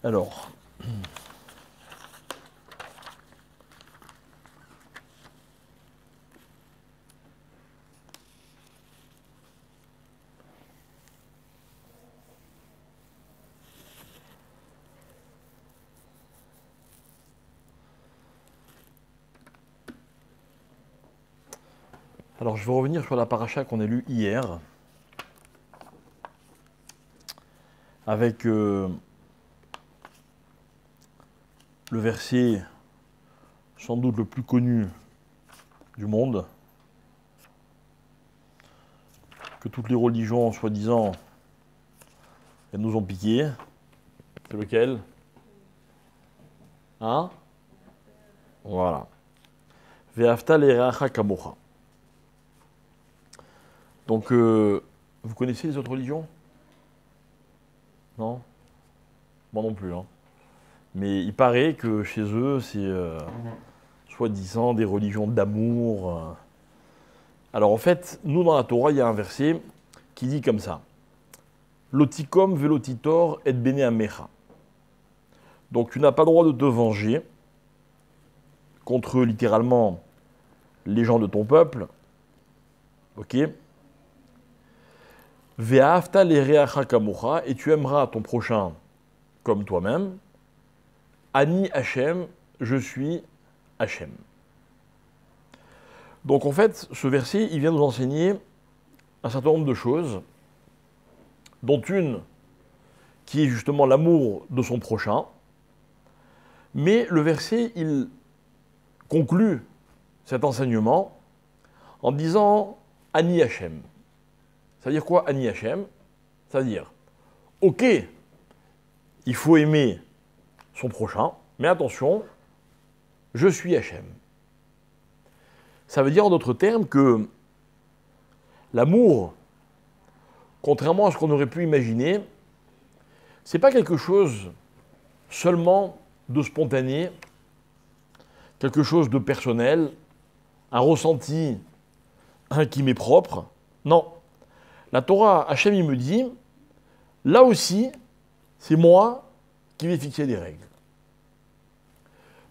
Alors, je vais revenir sur la paracha qu'on a lue hier, avec le verset sans doute le plus connu du monde, que toutes les religions, soi-disant, elles nous ont piqué. C'est lequel? Hein? Voilà. Ve'afta l'ereacha kamocha. Donc, vous connaissez les autres religions? Non? Moi non plus. Hein. Mais il paraît que chez eux, c'est soi-disant des religions d'amour. Alors en fait, nous dans la Torah, il y a un verset qui dit comme ça. Lotikom velotitor et bene amecha. Donc tu n'as pas le droit de te venger contre littéralement les gens de ton peuple. Ok? Ve'afta l'ereacha kamocha, et tu aimeras ton prochain comme toi-même. Ani Hachem, je suis Hachem. Donc en fait, ce verset, il vient nous enseigner un certain nombre de choses, dont une qui est justement l'amour de son prochain. Mais le verset, il conclut cet enseignement en disant Ani Hachem. Ça veut dire quoi, Ani Hachem? Ça veut dire, ok, il faut aimer son prochain, mais attention, je suis Hachem. Ça veut dire en d'autres termes que l'amour, contrairement à ce qu'on aurait pu imaginer, c'est pas quelque chose seulement de spontané, quelque chose de personnel, un ressenti qui m'est propre. Non. La Torah, Hachem, il me dit, là aussi, c'est moi qui vais fixer des règles.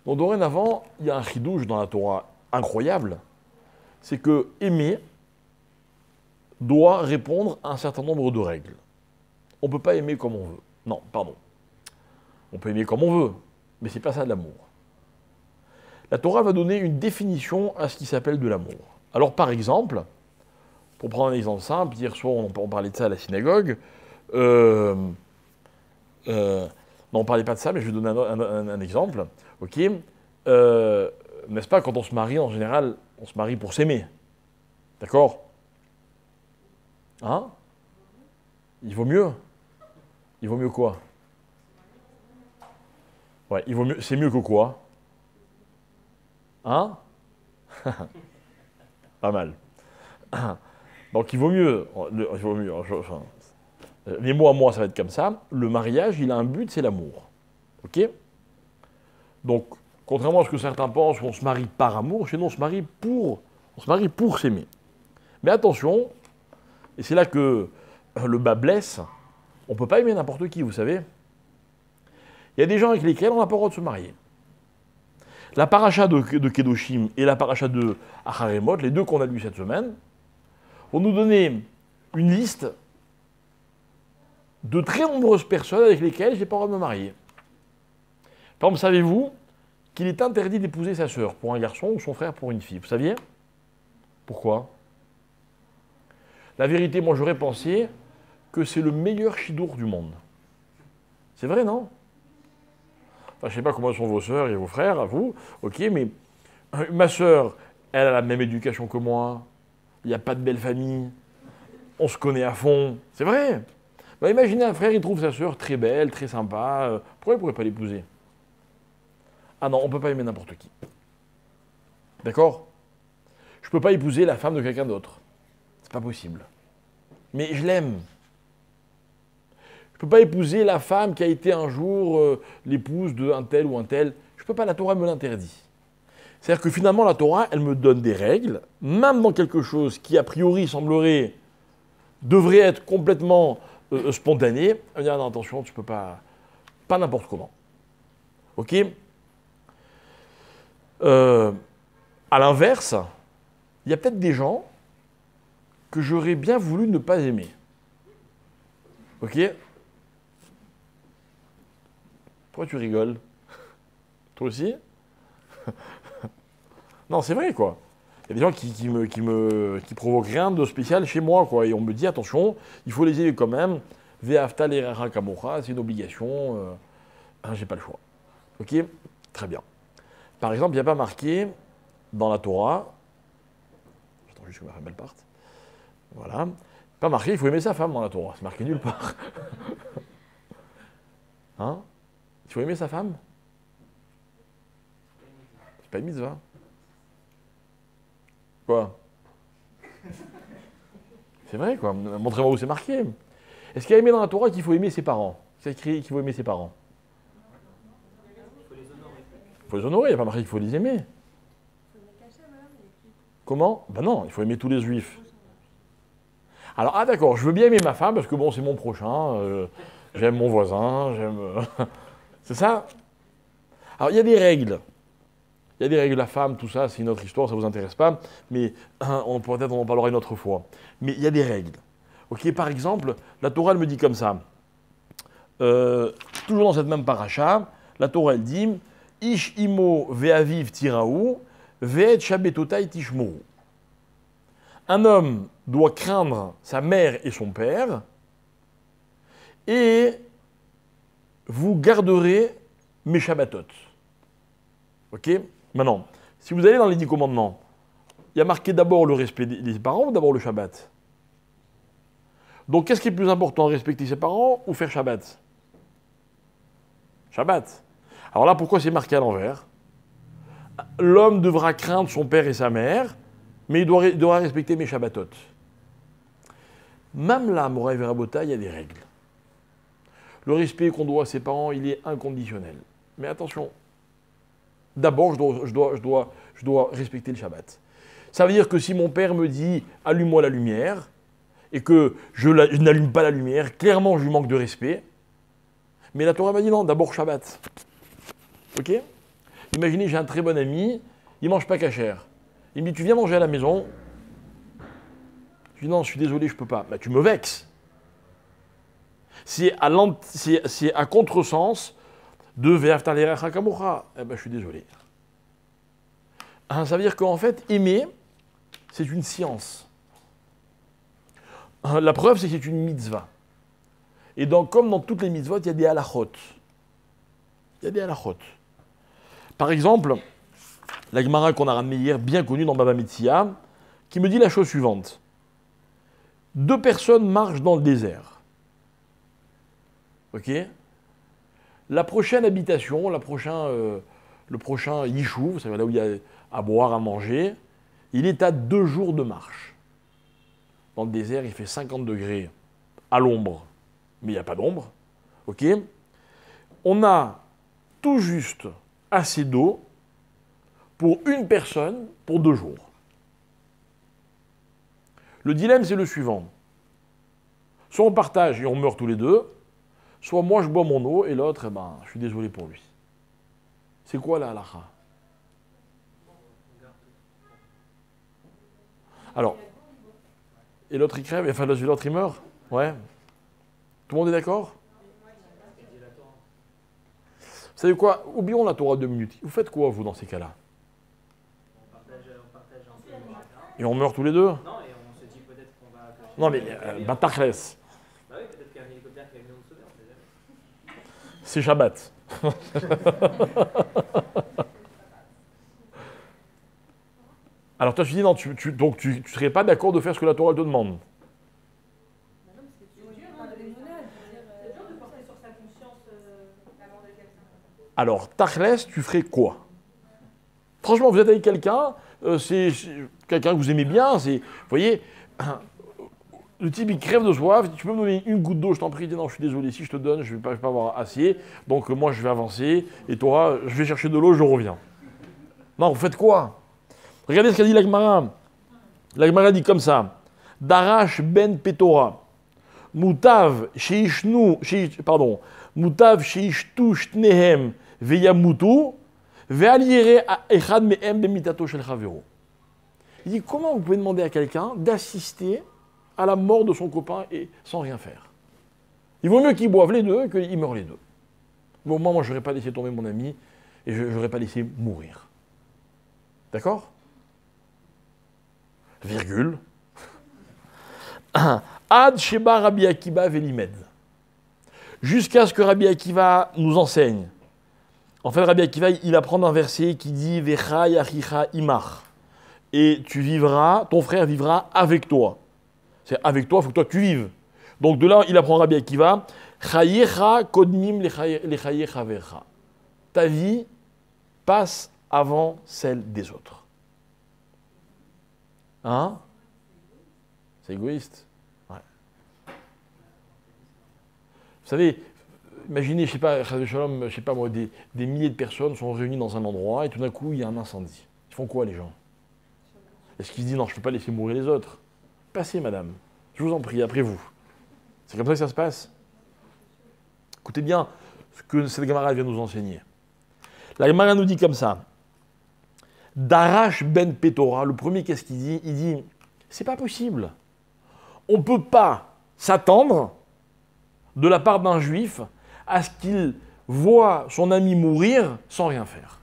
Donc dorénavant, il y a un chidouche dans la Torah incroyable, c'est que aimer doit répondre à un certain nombre de règles. On ne peut pas aimer comme on veut. Non, pardon. On peut aimer comme on veut, mais ce n'est pas ça de l'amour. La Torah va donner une définition à ce qui s'appelle de l'amour. Alors par exemple, pour prendre un exemple simple, hier soir on parlait de ça à la synagogue, non, on ne parlait pas de ça, mais je vais donner un exemple. Ok, n'est-ce pas, quand on se marie, en général, on se marie pour s'aimer. D'accord? Hein? Il vaut mieux? Il vaut mieux quoi? Ouais, il vaut mieux, c'est mieux que quoi? Hein? Pas mal. Donc il vaut mieux, enfin, les mots à moi, ça va être comme ça. Le mariage, il a un but, c'est l'amour. Ok? Donc, contrairement à ce que certains pensent, on se marie par amour, chez nous, on se marie pour s'aimer. Mais attention, et c'est là que le bas blesse, on ne peut pas aimer n'importe qui, vous savez. Il y a des gens avec lesquels on n'a pas le droit de se marier. La paracha de Kedoshim et la paracha de Acharemot, les deux qu'on a lues cette semaine, vont nous donner une liste de très nombreuses personnes avec lesquelles je n'ai pas le droit de me marier. Par exemple, savez-vous qu'il est interdit d'épouser sa sœur pour un garçon ou son frère pour une fille? Vous saviez? Pourquoi? La vérité, moi j'aurais pensé que c'est le meilleur chidour du monde. C'est vrai, non? Enfin, je ne sais pas comment sont vos sœurs et vos frères, à vous, ok, mais ma sœur, elle a la même éducation que moi, il n'y a pas de belle famille, on se connaît à fond, c'est vrai. Bah, imaginez un frère, il trouve sa sœur très belle, très sympa, pourquoi il ne pourrait pas l'épouser? Ah non, on ne peut pas aimer n'importe qui. D'accord? Je ne peux pas épouser la femme de quelqu'un d'autre. C'est pas possible. Mais je l'aime. Je ne peux pas épouser la femme qui a été un jour l'épouse d'un tel ou un tel. Je ne peux pas, la Torah me l'interdit. C'est-à-dire que finalement, la Torah, elle me donne des règles, même dans quelque chose qui, a priori, semblerait, devrait être complètement spontané. Elle me dit, ah non, attention, tu ne peux pas pas n'importe comment. Ok. À l'inverse, il y a peut-être des gens que j'aurais bien voulu ne pas aimer. Ok. Pourquoi tu rigoles? Toi aussi? Non, c'est vrai, quoi. Il y a des gens qui provoquent rien de spécial chez moi, quoi. Et on me dit, attention, il faut les aimer quand même. Ve'afta l'erecha kamocha, c'est une obligation. J'ai pas le choix. Ok? Très bien. Par exemple, il n'y a pas marqué dans la Torah, j'attends juste que ma femme elle parte. Voilà. Pas marqué, il faut aimer sa femme dans la Torah. C'est marqué nulle part. Hein? Il faut aimer sa femme? C'est pas une mitzvah. Quoi? C'est vrai, quoi. Montrez-moi où c'est marqué. Est-ce qu'il y a aimé dans la Torah qu'il faut aimer ses parents? C'est écrit qu'il faut aimer ses parents. Il faut les honorer, il n'y a pas marqué qu'il faut les aimer. Comment? Ben non, il faut aimer tous les juifs. Alors, ah d'accord, je veux bien aimer ma femme parce que bon, c'est mon prochain, j'aime mon voisin, j'aime... c'est ça? Alors, il y a des règles. Il y a des règles, la femme, tout ça, c'est une autre histoire, ça ne vous intéresse pas, mais peut-être on en parlera une autre fois. Mais il y a des règles. Ok, par exemple, la Torah, elle me dit comme ça. Toujours dans cette même paracha, la Torah, elle dit Ish imo ve'aviv tiraou, ve'et shabetotai tishmoru. Un homme doit craindre sa mère et son père, et vous garderez mes Shabbatot. Ok? Maintenant, si vous allez dans les 10 commandements, il y a marqué d'abord le respect des parents ou d'abord le Shabbat? Donc, qu'est-ce qui est plus important, respecter ses parents ou faire Shabbat? Shabbat. Alors là, pourquoi c'est marqué à l'envers? L'homme devra craindre son père et sa mère, mais il devra respecter mes Shabbatot. Même là, Moraï Verabota, il y a des règles. Le respect qu'on doit à ses parents, il est inconditionnel. Mais attention, d'abord, je dois respecter le Shabbat. Ça veut dire que si mon père me dit « allume-moi la lumière », et que je n'allume pas la lumière, clairement, je lui manque de respect. Mais la Torah m'a dit non, d'abord Shabbat. Ok? Imaginez, j'ai un très bon ami, il ne mange pas cachère. Il me dit, tu viens manger à la maison? Je dis, non, je suis désolé, je ne peux pas. Bah, tu me vexes. C'est à contresens de Ve'afta l'erecha kamocha. Eh ben, je suis désolé. Ça veut dire qu'en fait, aimer, c'est une science. La preuve, c'est que c'est une mitzvah. Et donc, comme dans toutes les mitzvot, il y a des halachot. Il y a des halachot. Par exemple, la Gemara qu'on a ramenée hier, bien connue dans Baba Metzia, qui me dit la chose suivante. 2 personnes marchent dans le désert. Ok? La prochaine habitation, le prochain yishuv, vous savez là où il y a à boire, à manger, il est à 2 jours de marche. Dans le désert, il fait 50 degrés à l'ombre, mais il n'y a pas d'ombre. Ok? On a tout juste assez d'eau pour une personne pour 2 jours. Le dilemme, c'est le suivant. Soit on partage et on meurt tous les deux, soit moi je bois mon eau et l'autre, eh ben, je suis désolé pour lui. C'est quoi la halakha? Alors, et l'autre il crève, enfin l'autre il meurt? Ouais. Tout le monde est d'accord? Vous savez quoi? Oublions la Torah 2 minutes. Vous faites quoi, vous, dans ces cas-là? On partage un peu le chacun. Et on meurt tous les deux? Non, et on se dit peut-être qu'on va... Non, mais Batachles. Bah oui, peut-être qu'il y a un hélicoptère qui va venir nous sauver, on sait jamais. C'est Shabbat. Alors toi, tu dis non, donc tu ne serais pas d'accord de faire ce que la Torah te demande. Alors, Tachles, tu ferais quoi? Franchement, vous êtes avec quelqu'un, c'est quelqu'un que vous aimez bien, vous voyez, le type il crève de soif, tu peux me donner une goutte d'eau, je t'en prie, dis non, je suis désolé, si je te donne, je ne vais pas avoir assez, donc moi je vais avancer, et toi, je vais chercher de l'eau, je reviens. Non, vous faites quoi? Regardez ce qu'a dit la Gemara. La Gemara dit comme ça, Darash ben Petora, Moutav, pardon, Mutav sheishtu shtnehem veyamutu ve'al yireh echad mehem bemitato shel chavero. Il dit, comment vous pouvez demander à quelqu'un d'assister à la mort de son copain et sans rien faire? Il vaut mieux qu'ils boivent les deux qu'ils meurent les deux. Bon, moi, je n'aurais pas laissé tomber mon ami et je n'aurais pas laissé mourir. D'accord? Virgule. Ad Sheba Rabbi Akiva Velimed. Jusqu'à ce que Rabbi Akiva nous enseigne. En fait, Rabbi Akiva, il apprend un verset qui dit Vecha yachicha imach. Et tu vivras, ton frère vivra avec toi. C'est avec toi, il faut que toi tu vives. Donc de là, il apprend Rabbi Akiva, Chayecha kodmim lechaye chavercha. Ta vie passe avant celle des autres. Hein? C'est égoïste. Ouais. Vous savez, imaginez, je sais pas moi, des milliers de personnes sont réunies dans un endroit et tout d'un coup, il y a un incendie. Ils font quoi les gens? Est-ce qu'ils se disent non, je ne peux pas laisser mourir les autres? Passez, madame. Je vous en prie, après vous. C'est comme ça que ça se passe. Écoutez bien ce que cette Gemara vient nous enseigner. La Gemara nous dit comme ça. Darash ben Petora, le premier, qu'est-ce qu'il dit? Il dit, c'est pas possible. On ne peut pas s'attendre, de la part d'un juif, à ce qu'il voit son ami mourir sans rien faire.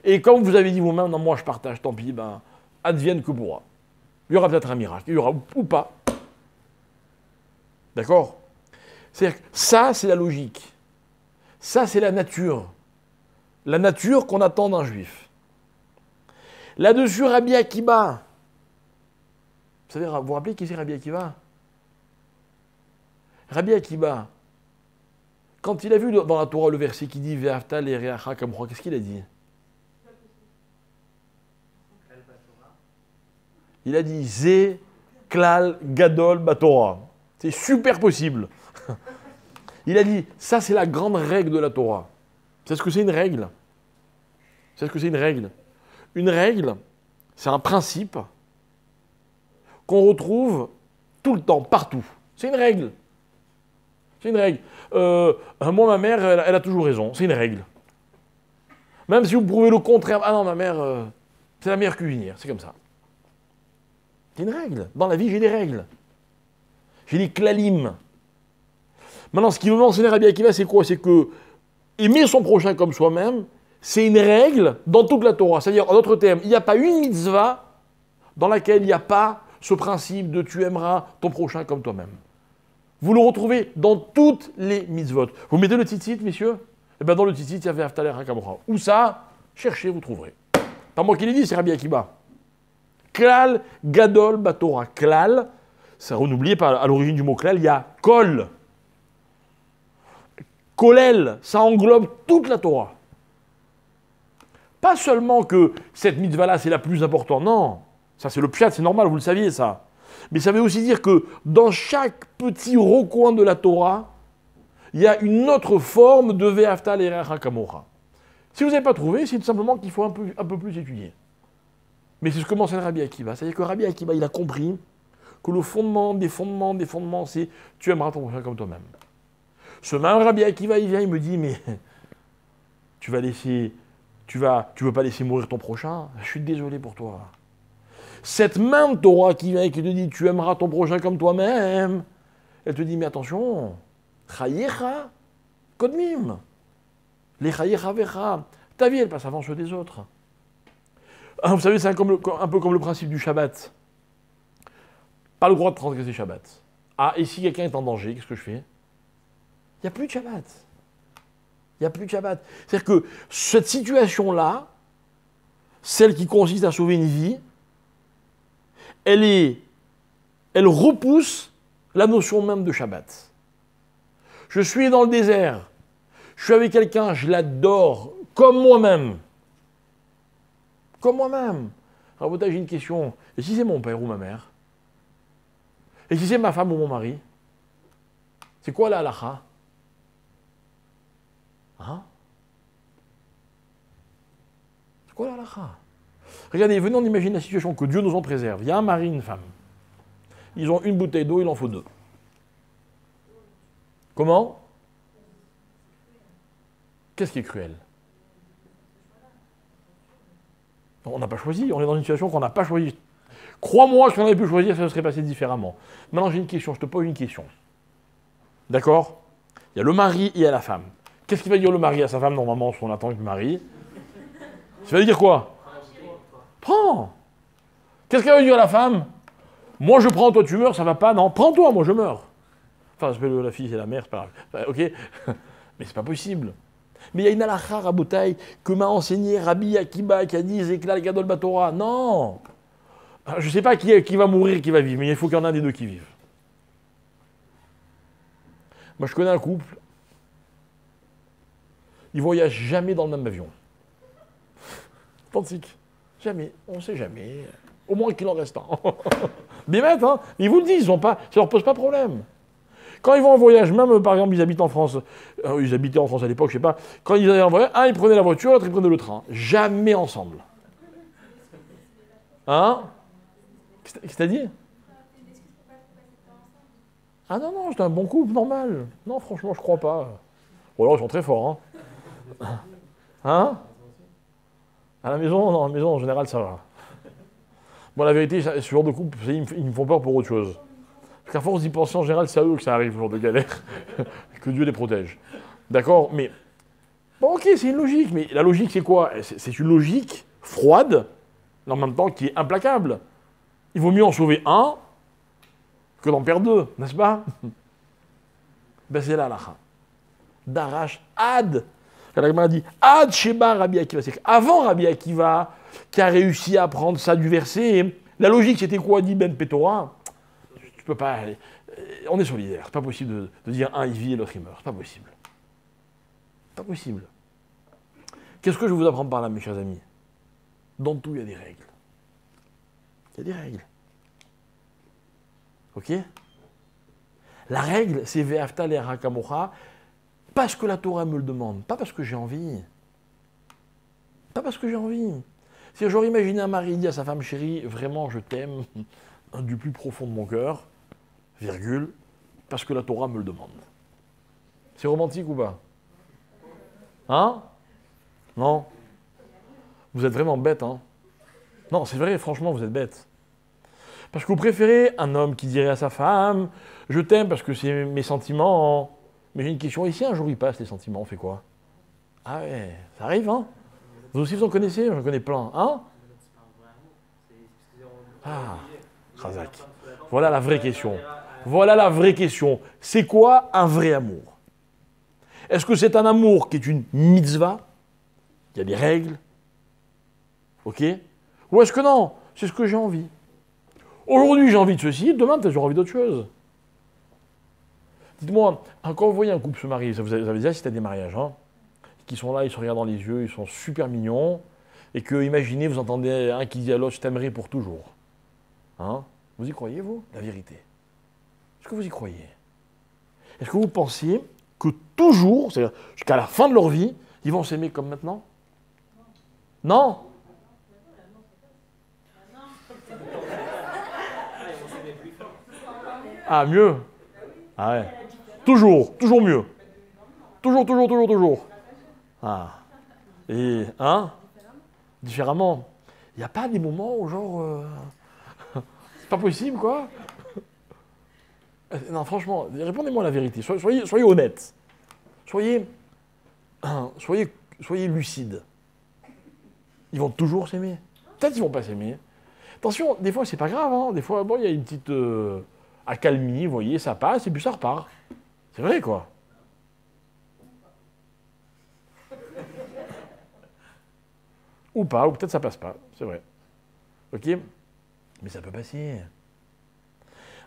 Et comme vous avez dit vous-même, non, moi je partage, tant pis, ben, advienne que pourra. Il y aura peut-être un miracle, il y aura ou pas. D'accord? C'est-à-dire que ça, c'est la logique. Ça, c'est la nature. La nature qu'on attend d'un juif. Là-dessus, Rabbi Akiva. Vous savez, vous vous rappelez qui c'est Rabbi Akiva? Rabbi Akiva, quand il a vu dans la Torah le verset qui dit Ve'afta l'ereacha kamcha, qu'est-ce qu'il a dit? Il a dit Zé, Klal, Gadol, Batora. C'est super possible. Il a dit, ça c'est la grande règle de la Torah. C'est ce que c'est une règle? C'est ce que c'est une règle? Une règle, c'est un principe qu'on retrouve tout le temps, partout. C'est une règle. C'est une règle. Moi, ma mère, elle a toujours raison. C'est une règle. Même si vous prouvez le contraire. Ah non, ma mère, c'est la meilleure cuisinière. C'est comme ça. C'est une règle. Dans la vie, j'ai des règles. J'ai des klalim. Maintenant, ce qu'il veut mentionner Rabbi Akiva, c'est quoi? C'est que aimer son prochain comme soi-même, c'est une règle dans toute la Torah. C'est-à-dire, en d'autres termes, il n'y a pas une mitzvah dans laquelle il n'y a pas ce principe de tu aimeras ton prochain comme toi-même. Vous le retrouvez dans toutes les mitzvot. Vous mettez le tzitzit, messieurs? Eh bien, dans le tzitzit, il y avait Haftaler HaKamcha. Où ça? Cherchez, vous trouverez. Pas moi qui l'ai dit, c'est Rabbi Akiva. Klal, Gadol, Batora. Klal, ça, n'oubliez pas, à l'origine du mot klal, il y a kol. Kolel, ça englobe toute la Torah. Pas seulement que cette mitzvah-là, c'est la plus importante, non. Ça, c'est le pshat, c'est normal, vous le saviez, ça. Mais ça veut aussi dire que dans chaque petit recoin de la Torah, il y a une autre forme de Ve'afta l'ereacha kamocha. Si vous n'avez pas trouvé, c'est tout simplement qu'il faut un peu plus étudier. Mais c'est ce que mentionne Rabbi Akiva. C'est-à-dire que Rabbi Akiva, il a compris que le fondement des fondements, c'est tu aimeras ton prochain comme toi-même. Ce même Rabbi Akiva, il vient, il me dit, mais tu veux pas laisser mourir ton prochain? Je suis désolé pour toi. Cette même Torah qui vient et qui te dit, tu aimeras ton prochain comme toi-même, elle te dit, mais attention, chayecha kodmim, les chayecha vecha, ta vie, elle passe avant ceux des autres. Vous savez, c'est un peu comme le principe du Shabbat. Pas le droit de transgresser Shabbat. Ah, et si quelqu'un est en danger, qu'est-ce que je fais? Il n'y a plus de Shabbat. Il n'y a plus de Shabbat. C'est-à-dire que cette situation-là, celle qui consiste à sauver une vie, elle repousse la notion même de Shabbat. Je suis dans le désert, je suis avec quelqu'un, je l'adore comme moi-même. Comme moi-même. Alors, j'ai une question. Et si c'est mon père ou ma mère? Et si c'est ma femme ou mon mari? C'est quoi la halakha? Hein? C'est quoi la halakha? Regardez, venez, on imagine la situation que Dieu nous en préserve. Il y a un mari et une femme. Ils ont une bouteille d'eau, il en faut deux. Comment? Qu'est-ce qui est cruel? On n'a pas choisi, on est dans une situation qu'on n'a pas choisie. Crois-moi, si on avait pu choisir, ça se serait passé différemment. Maintenant, j'ai une question, je te pose une question. D'accord? Il y a le mari et il y a la femme. Qu'est-ce qu'il va dire le mari à sa femme, normalement, si on attend que le mari? Ça va lui dire quoi? Prends! Qu'est-ce qu'elle va dire à la femme? Moi je prends, toi tu meurs, ça va pas? Non, prends-toi, moi je meurs. Enfin, la fille et la mère, c'est pas grave. Ok? Mais c'est pas possible. Mais il y a une halakha rabotaï que m'a enseigné Rabbi Akiba qui a dit Zeklal Gadol Batora. Non! Je sais pas qui va mourir, qui va vivre, mais il faut qu'il y en ait un des deux qui vivent. Moi je connais un couple, ils voyagent jamais dans le même avion. Authentique. Jamais. On sait jamais. Au moins qu'il en reste un. Bien bête, hein? Ils vous le disent, ça leur pose pas problème. Quand ils vont en voyage, même par exemple, ils habitent en France, ils habitaient en France à l'époque, je sais pas, quand ils allaient en voyage, un, ils prenaient la voiture, l'autre, ils prenaient le train. Jamais ensemble. Hein? Qu'est-ce que t'as dit? Ah non, non, c'est un bon couple, normal. Non, franchement, je crois pas. Ou alors, ils sont très forts, hein? Hein? À la maison, non, à la maison, en général, ça va. Bon, la vérité, ce genre de couple, ils me font peur pour autre chose. Parce qu'à force d'y penser, en général, c'est à eux que ça arrive, ce genre de galère. Que Dieu les protège. D'accord? Mais, bon, ok, c'est une logique. Mais la logique, c'est quoi? C'est une logique froide, mais en même temps qui est implacable. Il vaut mieux en sauver un que d'en perdre deux, n'est-ce pas? Ben, c'est là, l'halakha. Darash ad. La Gemara dit ad sheba Rabbi Akiva. C'est avant Rabbi Akiva, qui a réussi à apprendre ça du verset, la logique c'était quoi, dit Ben Petora? Tu peux pas. On est solidaire. C'est pas possible de dire un il vit et l'autre il meurt. C'est pas possible. Pas possible. Qu'est-ce que je vous apprends par là, mes chers amis? Dans tout, il y a des règles. Il y a des règles. Ok? La règle, c'est Ve'afta le'arecha kamocha, parce que la Torah me le demande, pas parce que j'ai envie. Pas parce que j'ai envie. Si j'aurais imaginé un mari dire à sa femme chérie, vraiment je t'aime du plus profond de mon cœur, virgule, parce que la Torah me le demande. C'est romantique ou pas? Hein? Non? Vous êtes vraiment bête, hein? Non, c'est vrai, franchement, vous êtes bête. Parce que vous préférez un homme qui dirait à sa femme, je t'aime parce que c'est mes sentiments. Mais j'ai une question, ici un jour il passe les sentiments, on fait quoi? Ah ouais, ça arrive, hein? Vous aussi vous en connaissez? J'en connais plein, hein? Ah, Razak. Voilà la vraie question. Voilà la vraie question. C'est quoi un vrai amour? Est-ce que c'est un amour qui est une mitzvah? Il y a des règles. Ok? Ou est-ce que non? C'est ce que j'ai envie. Aujourd'hui j'ai envie de ceci, demain peut-être j'aurai envie d'autre chose. Dites-moi, quand vous voyez un couple se marier, vous avez déjà assisté à des mariages, hein, qui sont là, ils se regardent dans les yeux, ils sont super mignons, et que, imaginez, vous entendez un qui dit à l'autre, je t'aimerai pour toujours. Hein? Vous y croyez, vous? La vérité. Est-ce que vous y croyez? Est-ce que vous pensez que toujours, c'est-à-dire jusqu'à la fin de leur vie, ils vont s'aimer comme maintenant? Non? Ah, mieux? Ah ouais. Toujours, toujours mieux. Toujours, toujours, toujours, toujours. Ah. Et, hein? Différemment. Il n'y a pas des moments où genre... c'est pas possible, quoi? Non, franchement, répondez-moi la vérité. Soyez honnête. Soyez lucide. Ils vont toujours s'aimer. Peut-être qu'ils vont pas s'aimer. Attention, des fois, c'est pas grave. Hein. Des fois, bon, il y a une petite accalmie, vous voyez, ça passe, et puis ça repart. C'est vrai, quoi. Ou pas, ou peut-être ça passe pas, c'est vrai. Ok? Mais ça peut passer.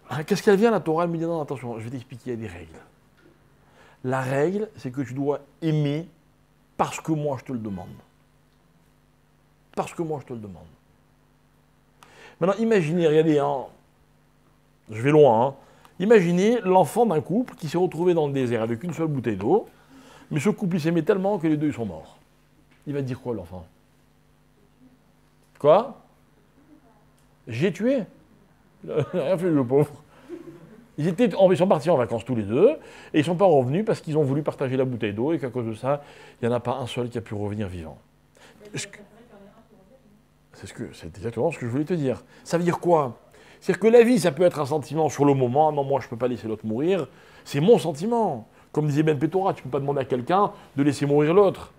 Ah, qu'est-ce qu'elle vient, la Torah? Elle me dit non, attention, je vais t'expliquer, il y a des règles. La règle, c'est que tu dois aimer parce que moi je te le demande. Parce que moi je te le demande. Maintenant, imaginez, regardez, hein, je vais loin, hein, imaginez l'enfant d'un couple qui s'est retrouvé dans le désert avec une seule bouteille d'eau, mais ce couple il s'aimait tellement que les deux ils sont morts. Il va dire quoi, l'enfant? Quoi? J'ai tué? Il n'a rien fait, le pauvre. Ils sont partis en vacances tous les deux, et ils ne sont pas revenus parce qu'ils ont voulu partager la bouteille d'eau, et qu'à cause de ça, il n'y en a pas un seul qui a pu revenir vivant. C'est exactement ce que je voulais te dire. Ça veut dire quoi? C'est-à-dire que la vie, ça peut être un sentiment sur le moment. Non, moi, je ne peux pas laisser l'autre mourir. C'est mon sentiment. Comme disait Ben Pétora, tu ne peux pas demander à quelqu'un de laisser mourir l'autre.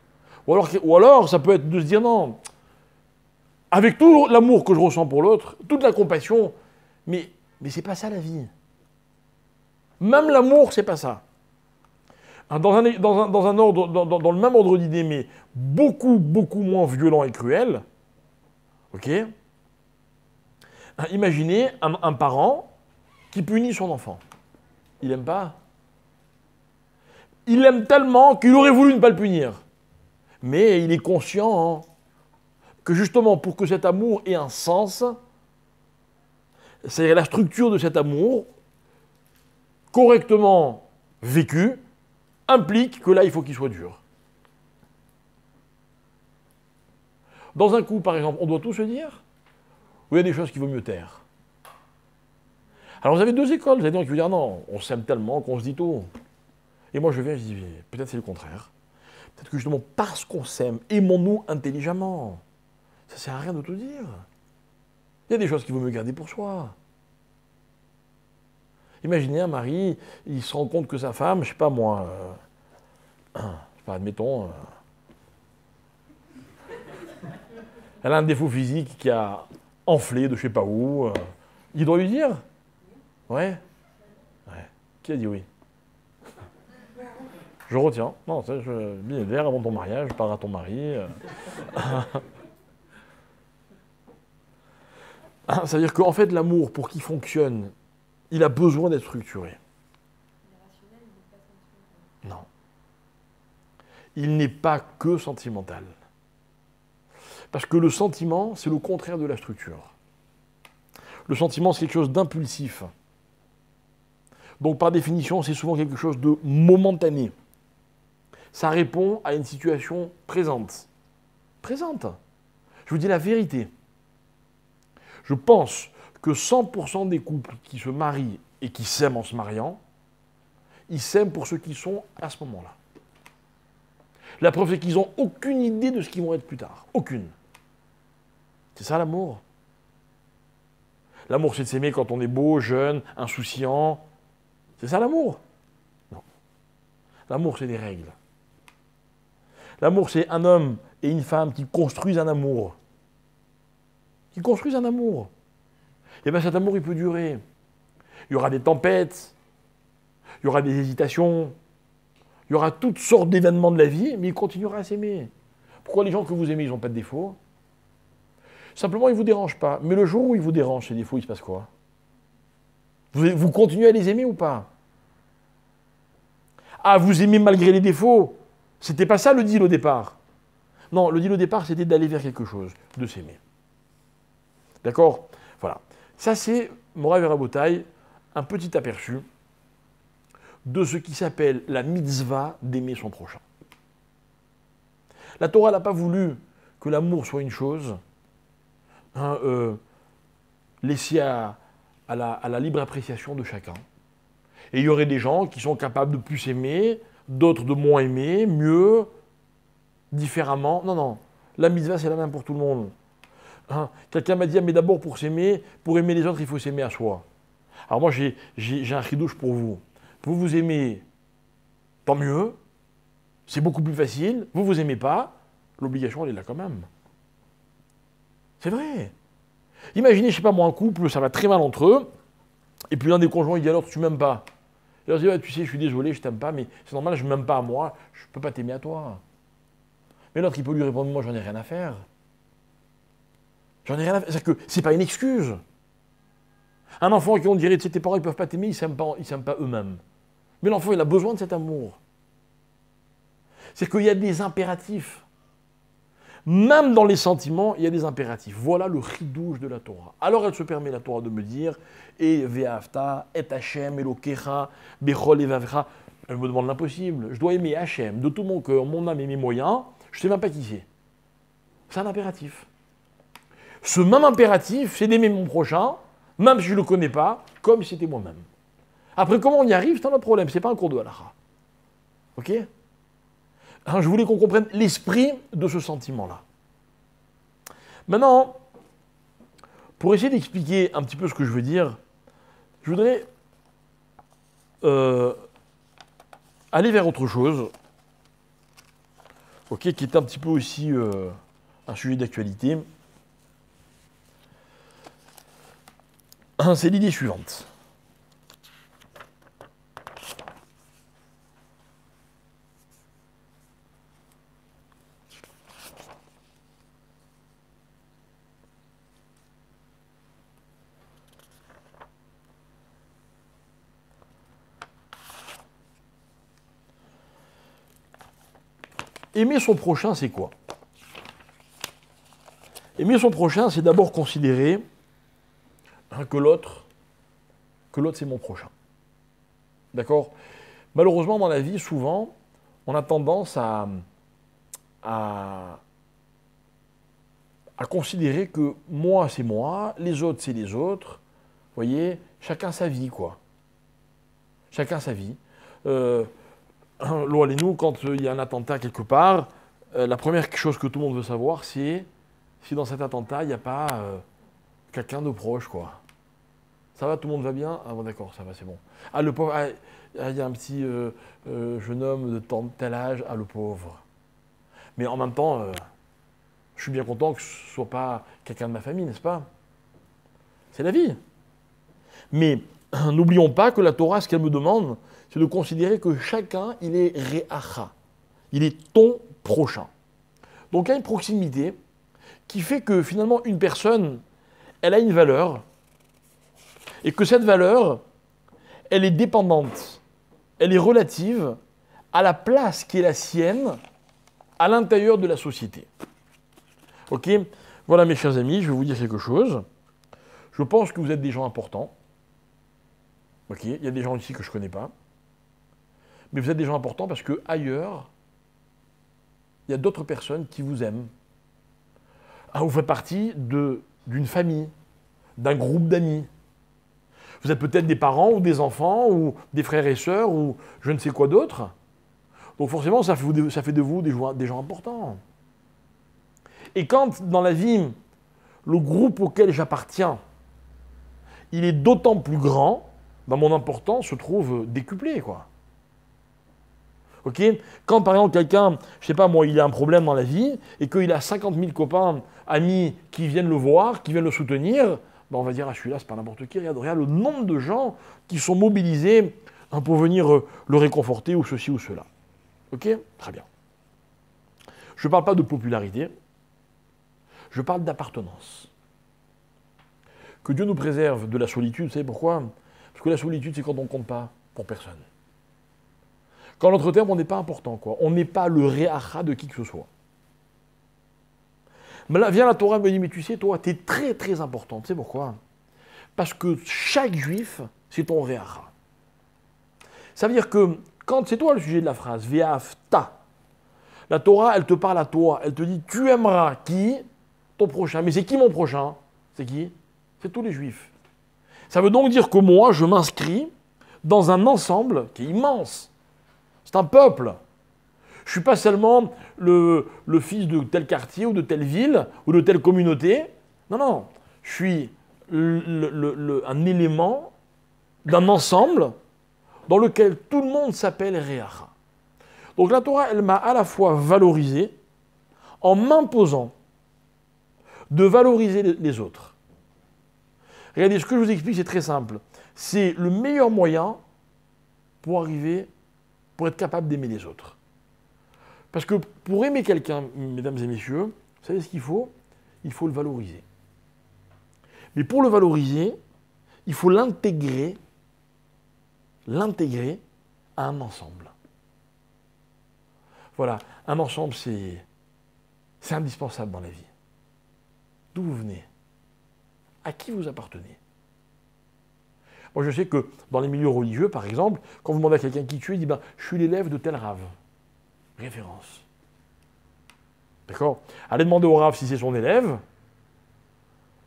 Ou alors, ça peut être de se dire non. Avec tout l'amour que je ressens pour l'autre, toute la compassion, mais c'est pas ça la vie. Même l'amour, c'est pas ça. Dans le même ordre d'idée, mais beaucoup, beaucoup moins violent et cruel, ok? Imaginez un parent qui punit son enfant. Il n'aime pas. Il l'aime tellement qu'il aurait voulu ne pas le punir. Mais il est conscient que justement, pour que cet amour ait un sens, c'est la structure de cet amour, correctement vécu, implique que là, il faut qu'il soit dur. Dans un coup, par exemple, on doit tout se dire, ou il y a des choses qu'il vaut mieux taire. Alors vous avez deux écoles, vous avez des gens qui vont dire non, on s'aime tellement qu'on se dit tout. Et moi je viens et je dis, peut-être c'est le contraire. Peut-être que justement, parce qu'on s'aime, aimons-nous intelligemment. Ça ne sert à rien de tout dire. Il y a des choses qu'il vaut mieux garder pour soi. Imaginez un mari, il se rend compte que sa femme, je ne sais pas moi, admettons, elle a un défaut physique qui a enflé de je ne sais pas où. Il doit lui dire? Ouais. Qui a dit oui? Je retiens. Non, je billet vert avant ton mariage, je parle à ton mari. C'est-à-dire qu'en fait, l'amour, pour qu'il fonctionne, il a besoin d'être structuré. Non. Il n'est pas que sentimental. Parce que le sentiment, c'est le contraire de la structure. Le sentiment, c'est quelque chose d'impulsif. Donc, par définition, c'est souvent quelque chose de momentané. Ça répond à une situation présente. Présente. Je vous dis la vérité. Je pense que 100% des couples qui se marient et qui s'aiment en se mariant, ils s'aiment pour ceux qui sont à ce moment-là. La preuve, c'est qu'ils n'ont aucune idée de ce qu'ils vont être plus tard. Aucune. C'est ça l'amour. L'amour, c'est de s'aimer quand on est beau, jeune, insouciant. C'est ça l'amour? Non. L'amour, c'est des règles. L'amour, c'est un homme et une femme qui construisent un amour. Qui construisent un amour. Et bien cet amour, il peut durer. Il y aura des tempêtes, il y aura des hésitations, il y aura toutes sortes d'événements de la vie, mais il continuera à s'aimer. Pourquoi les gens que vous aimez, ils n'ont pas de défauts? Simplement, ils ne vous dérangent pas. Mais le jour où ils vous dérangent, ces défauts, il se passe quoi? Vous continuez à les aimer ou pas? Ah, vous aimez malgré les défauts? C'était pas ça le deal au départ. Non, le deal au départ, c'était d'aller vers quelque chose, de s'aimer. D'accord? Voilà. Ça, c'est, Morav et Rabotai, un petit aperçu de ce qui s'appelle la mitzvah d'aimer son prochain. La Torah n'a pas voulu que l'amour soit une chose laissée à la libre appréciation de chacun. Et il y aurait des gens qui sont capables de plus aimer, d'autres de moins aimer, mieux, différemment. Non, non. La mitzvah, c'est la même pour tout le monde. Quelqu'un m'a dit, mais d'abord, pour s'aimer, pour aimer les autres, il faut s'aimer à soi. Alors moi, j'ai un chidouche pour vous. Vous vous aimez, tant mieux. C'est beaucoup plus facile. Vous vous aimez pas, l'obligation, elle est là quand même. C'est vrai. Imaginez, je ne sais pas moi, un couple, ça va très mal entre eux, et puis l'un des conjoints, il dit alors, tu m'aimes pas. Et alors, il dit, tu sais, je suis désolé, je t'aime pas, mais c'est normal, je ne m'aime pas à moi, je ne peux pas t'aimer à toi. Mais l'autre, il peut lui répondre, moi, j'en ai rien à faire. J'en ai rien à faire. C'est-à-dire que c'est pas une excuse. Un enfant qui on dirait, tu sais, tes parents, ils peuvent pas t'aimer, ils s'aiment pas eux-mêmes. Mais l'enfant, il a besoin de cet amour. C'est qu'il y a des impératifs. Même dans les sentiments, il y a des impératifs. Voilà le chidouche de la Torah. Alors elle se permet, la Torah, de me dire et ve'afta, et Hashem, Elokecha, bechol evavcha. Elle me demande l'impossible. Je dois aimer Hashem de tout mon cœur, mon âme et mes moyens. Je ne sais même pas qui c'est. C'est un impératif. Ce même impératif, c'est d'aimer mon prochain, même si je ne le connais pas, comme si c'était moi-même. Après, comment on y arrive, c'est un autre problème. Ce n'est pas un cours de halakha. Ok? Alors, je voulais qu'on comprenne l'esprit de ce sentiment-là. Maintenant, pour essayer d'expliquer un petit peu ce que je veux dire, je voudrais aller vers autre chose, ok, qui est un petit peu aussi un sujet d'actualité. C'est l'idée suivante. Aimer son prochain, c'est quoi? Aimer son prochain, c'est d'abord considérer que l'autre, c'est mon prochain. D'accord? Malheureusement, dans la vie, souvent, on a tendance à considérer que moi, c'est moi, les autres, c'est les autres. Vous voyez, chacun sa vie, quoi. Chacun sa vie. Nous, quand il y a un attentat quelque part, la première chose que tout le monde veut savoir, c'est si dans cet attentat, il n'y a pas quelqu'un de proche, quoi. Ça va, tout le monde va bien? Ah bon, d'accord, ça va, c'est bon. Ah, le pauvre, il y a un petit jeune homme de tel âge, ah, le pauvre. Mais en même temps, je suis bien content que ce ne soit pas quelqu'un de ma famille, n'est-ce pas? C'est la vie. Mais n'oublions pas que la Torah, ce qu'elle me demande, c'est de considérer que chacun, il est réacha. Il est ton prochain. Donc il y a une proximité qui fait que finalement une personne, elle a une valeur, et que cette valeur, elle est dépendante, elle est relative à la place qui est la sienne à l'intérieur de la société. Ok? Voilà mes chers amis, je vais vous dire quelque chose. Je pense que vous êtes des gens importants. Ok? Il y a des gens ici que je ne connais pas. Mais vous êtes des gens importants parce que ailleurs, il y a d'autres personnes qui vous aiment. Ah, vous faites partie d'une famille, d'un groupe d'amis. Vous êtes peut-être des parents ou des enfants ou des frères et sœurs ou je ne sais quoi d'autre. Donc forcément, ça fait de vous des gens importants. Et quand dans la vie, le groupe auquel j'appartiens, il est d'autant plus grand, ben, mon importance se trouve décuplée, quoi. Ok? Quand par exemple quelqu'un, je sais pas moi, il a un problème dans la vie et qu'il a 50 000 copains, amis qui viennent le voir, qui viennent le soutenir, ben on va dire, ah celui-là, c'est pas n'importe qui, regarde le nombre de gens qui sont mobilisés pour venir le réconforter ou ceci ou cela. Ok? Très bien. Je ne parle pas de popularité, je parle d'appartenance. Que Dieu nous préserve de la solitude, vous savez pourquoi? Parce que la solitude, c'est quand on ne compte pas pour personne. Quand notre terme, on n'est pas important, quoi. On n'est pas le réacha de qui que ce soit. Mais là, vient la Torah me dit, mais tu sais, toi, tu es très très important. Tu sais pourquoi? Parce que chaque juif, c'est ton réacha. Ça veut dire que, quand c'est toi le sujet de la phrase, ve'afta, la Torah, elle te parle à toi, elle te dit, tu aimeras qui? Ton prochain. Mais c'est qui mon prochain? C'est qui? C'est tous les juifs. Ça veut donc dire que moi, je m'inscris dans un ensemble qui est immense. C'est un peuple. Je ne suis pas seulement le fils de tel quartier ou de telle ville ou de telle communauté. Non, non. Je suis un élément d'un ensemble dans lequel tout le monde s'appelle Réacha. Donc la Torah, elle m'a à la fois valorisé en m'imposant de valoriser les autres. Regardez, ce que je vous explique, c'est très simple. C'est le meilleur moyen pour être capable d'aimer les autres. Parce que pour aimer quelqu'un, mesdames et messieurs, vous savez ce qu'il faut? Il faut le valoriser. Mais pour le valoriser, il faut l'intégrer à un ensemble. Voilà, un ensemble, c'est indispensable dans la vie. D'où vous venez? À qui vous appartenez? Moi, je sais que dans les milieux religieux, par exemple, quand vous demandez à quelqu'un qui tu es, il dit ben, je suis l'élève de tel rave. Référence. D'accord? Allez demander au rave si c'est son élève.